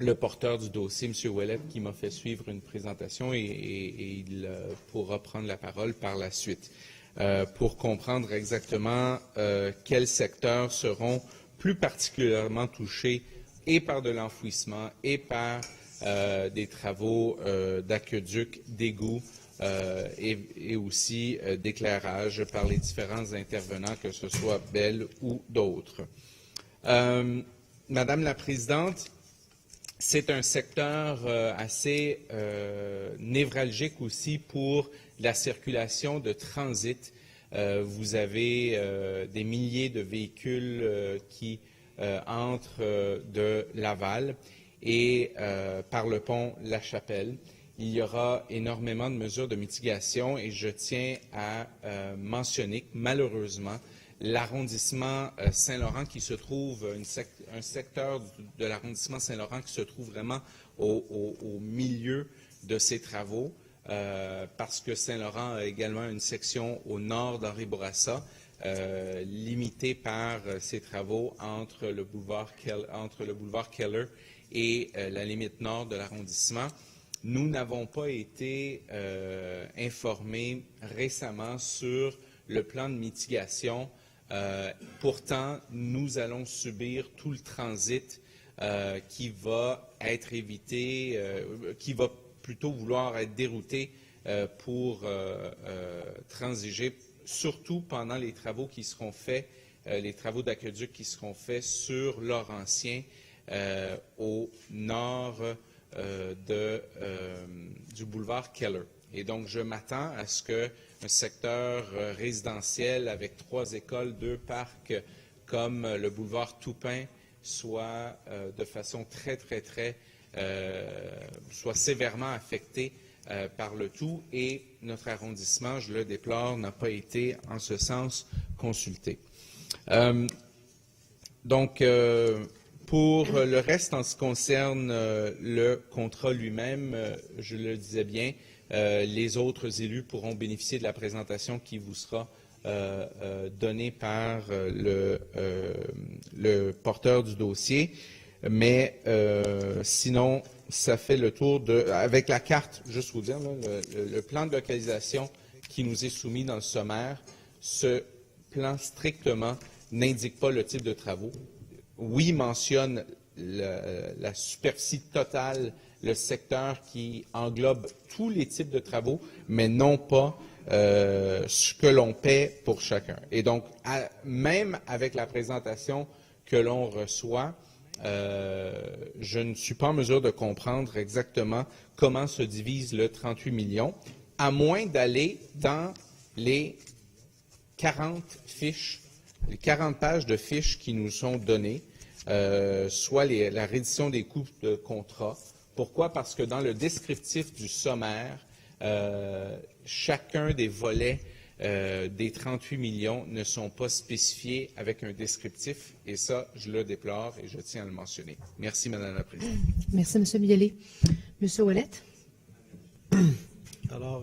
le porteur du dossier, M. Ouellet, qui m'a fait suivre une présentation et il pourra prendre la parole par la suite pour comprendre exactement quels secteurs seront plus particulièrement touchés et par de l'enfouissement et par des travaux d'aqueduc, d'égouts et aussi d'éclairage par les différents intervenants, que ce soit Bell ou d'autres. Madame la Présidente, c'est un secteur assez névralgique aussi pour la circulation de transit. Vous avez des milliers de véhicules qui entrent de Laval et par le pont La Chapelle. Il y aura énormément de mesures de mitigation et je tiens à mentionner que malheureusement, l'arrondissement Saint-Laurent qui se trouve, un secteur de l'arrondissement Saint-Laurent qui se trouve vraiment au milieu de ces travaux, parce que Saint-Laurent a également une section au nord d'Henri Bourassa, limitée par ces travaux entre le boulevard Keller et la limite nord de l'arrondissement. Nous n'avons pas été informés récemment sur le plan de mitigation. Pourtant, nous allons subir tout le transit qui va être évité, qui va plutôt vouloir être dérouté pour transiger, surtout pendant les travaux qui seront faits, les travaux d'aqueduc qui seront faits sur Laurentien au nord du boulevard Keller. Et donc, je m'attends à ce qu'un secteur résidentiel avec 3 écoles, 2 parcs, comme le boulevard Toupin, soit de façon très soit sévèrement affecté par le tout. Et notre arrondissement, je le déplore, n'a pas été en ce sens consulté. Donc, pour le reste, en ce qui concerne le contrat lui-même, je le disais bien, les autres élus pourront bénéficier de la présentation qui vous sera donnée par le porteur du dossier. Mais sinon, ça fait le tour avec la carte, juste vous dire, là, le plan de localisation qui nous est soumis dans le sommaire, ce plan strictement n'indique pas le type de travaux. oui, mentionne la superficie totale, le secteur qui englobe tous les types de travaux, mais non pas ce que l'on paie pour chacun. Et donc, même avec la présentation que l'on reçoit, je ne suis pas en mesure de comprendre exactement comment se divise le 38 millions, à moins d'aller dans les 40 fiches, les 40 pages de fiches qui nous sont données, soit la reddition des coûts de contrat. Pourquoi? Parce que dans le descriptif du sommaire, chacun des volets des 38 millions ne sont pas spécifiés avec un descriptif, et ça, je le déplore et je tiens à le mentionner. Merci, Madame la Présidente. Merci, M. Miele. M. Ouellet. Alors,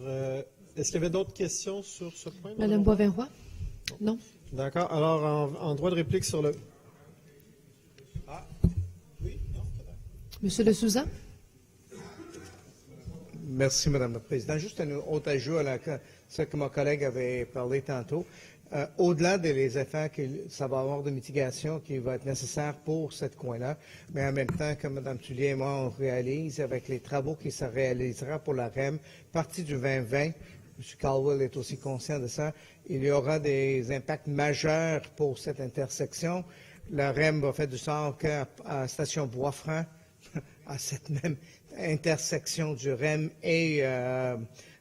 est-ce qu'il y avait d'autres questions sur ce point? Madame Boisvert-Roy? Non. D'accord. Alors, en droit de réplique sur le... Monsieur de Souza? Merci, Madame la Présidente. Juste un autre ajout à ce que mon collègue avait parlé tantôt. Au-delà des effets que ça va avoir de mitigation qui va être nécessaire pour cette coin-là, mais en même temps, comme Mme Tullier et moi, on réalise avec les travaux qui se réalisera pour la REM, partie du 2020, M. Caldwell est aussi conscient de ça, il y aura des impacts majeurs pour cette intersection. La REM va faire du sort qu'à la station Bois-Franc, à cette même intersection du REM et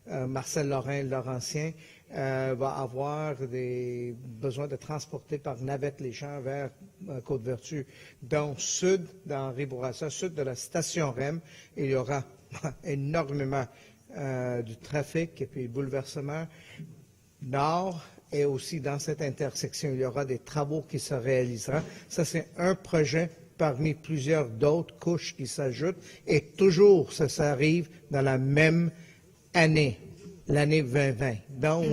Marcel Laurentien, va avoir des besoins de transporter par navette les gens vers Côte-Vertu. Donc, sud, dans Henri-Bourassa, sud de la station REM, il y aura énormément du trafic et puis bouleversement. Nord, et aussi dans cette intersection, il y aura des travaux qui se réaliseront. Ça, c'est un projet parmi plusieurs d'autres couches qui s'ajoutent. Et toujours, ça arrive dans la même année, l'année 2020. Donc,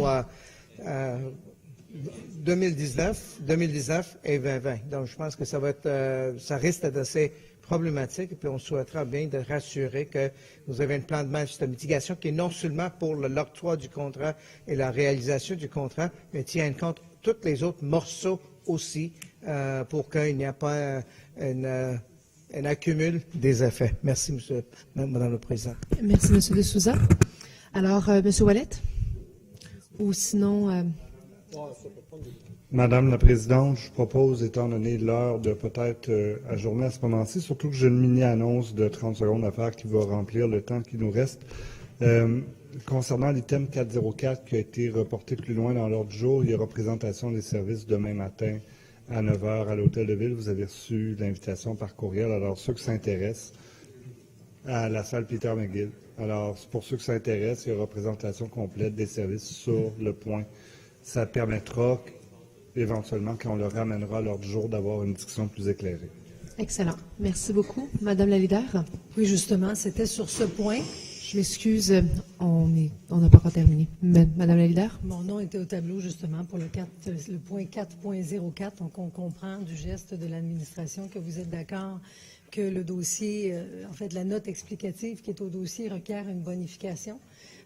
2019 et 2020. Donc, je pense que ça va être, ça risque d'être assez problématique. Et puis, on souhaitera bien de rassurer que vous avez un plan de match de mitigation qui est non seulement pour l'octroi du contrat et la réalisation du contrat, mais tient compte tous les autres morceaux aussi pour qu'il n'y ait pas un accumul des effets. Merci, Madame le Président. Merci, M. de Souza. Alors, M. Ouellet? Ou sinon... Madame la Présidente, je propose, étant donné l'heure, de peut-être ajourner à ce moment-ci, surtout que j'ai une mini-annonce de 30 secondes à faire qui va remplir le temps qui nous reste. Concernant l'item 404 qui a été reporté plus loin dans l'ordre du jour, il y a représentation des services demain matin à 9 h à l'Hôtel de Ville. Vous avez reçu l'invitation par courriel. Alors, ceux qui s'intéressent à la salle Peter McGill. Alors, pour ceux qui s'intéressent, il y a représentation complète des services sur le point. Ça permettra, éventuellement, quand on le ramènera à l'ordre du jour, d'avoir une discussion plus éclairée. Excellent. Merci beaucoup. Madame la leader? Oui, justement, c'était sur ce point. Je m'excuse, on n'a pas encore terminé. Madame la leader? Mon nom était au tableau, justement, pour le point 4.04. Donc, on comprend du geste de l'administration que vous êtes d'accord que le dossier, en fait, la note explicative qui est au dossier requiert une bonification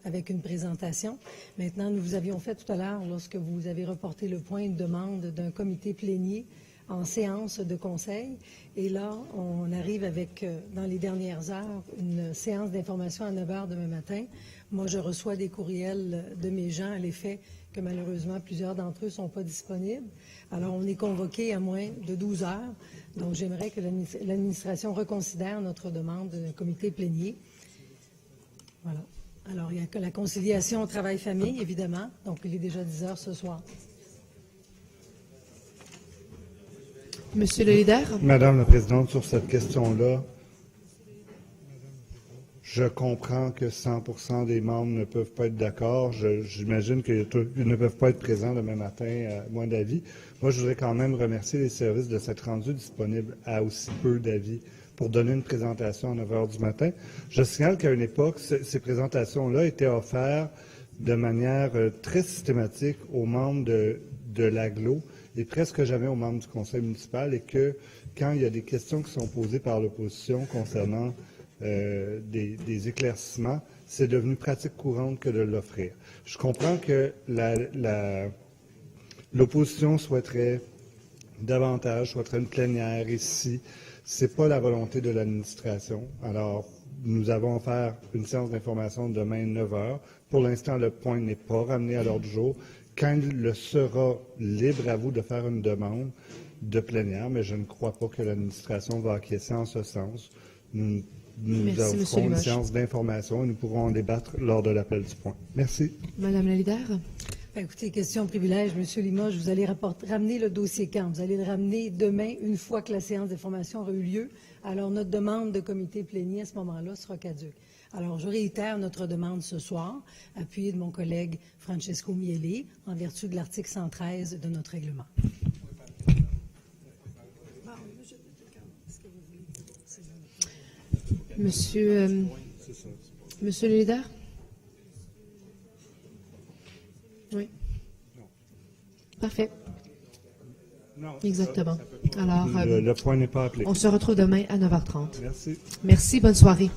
avec une présentation. Maintenant, nous vous avions fait tout à l'heure, lorsque vous avez reporté le point, une demande d'un comité plénier en séance de conseil. Et là, on arrive avec, dans les dernières heures, une séance d'information à 9 h demain matin. Moi, je reçois des courriels de mes gens à l'effet que malheureusement, plusieurs d'entre eux ne sont pas disponibles. Alors, on est convoqué à moins de 12 heures. Donc, j'aimerais que l'administration reconsidère notre demande d'un comité plénier. Voilà. Alors, il y a que la conciliation au travail-famille, évidemment. Donc, il est déjà 10 heures ce soir. Monsieur le leader? Madame la Présidente, sur cette question-là, je comprends que 100% des membres ne peuvent pas être d'accord. J'imagine qu'ils ne peuvent pas être présents demain matin, à moins d'avis. Moi, je voudrais quand même remercier les services de s'être rendus disponibles à aussi peu d'avis pour donner une présentation à 9 h du matin. Je signale qu'à une époque, ces présentations-là étaient offertes de manière très systématique aux membres de l'AGLO et presque jamais aux membres du conseil municipal, et que quand il y a des questions qui sont posées par l'opposition concernant des éclaircissements, c'est devenu pratique courante que de l'offrir. Je comprends que l'opposition souhaiterait davantage, soit une plénière ici. Ce n'est pas la volonté de l'administration. Alors, nous avons offert une séance d'information demain 9 h. Pour l'instant, le point n'est pas ramené à l'ordre du jour. Quand il le sera, libre à vous de faire une demande de plénière, mais je ne crois pas que l'administration va acquiescer en ce sens. Nous offrons une séance d'information et nous pourrons en débattre lors de l'appel du point. Merci. Madame la leader. Écoutez, question privilège, M. Limoges, vous allez ramener le dossier quand? Vous allez le ramener demain, une fois que la séance d'information aura eu lieu. Alors, notre demande de comité plénier à ce moment-là sera caduque. Alors, je réitère notre demande ce soir, appuyée de mon collègue Francesco Miele, en vertu de l'article 113 de notre règlement. Monsieur le leader? Oui. Parfait. Non, exactement. Alors, le point n'est pas appelé. On se retrouve demain à 9 h 30. Merci. Merci, bonne soirée.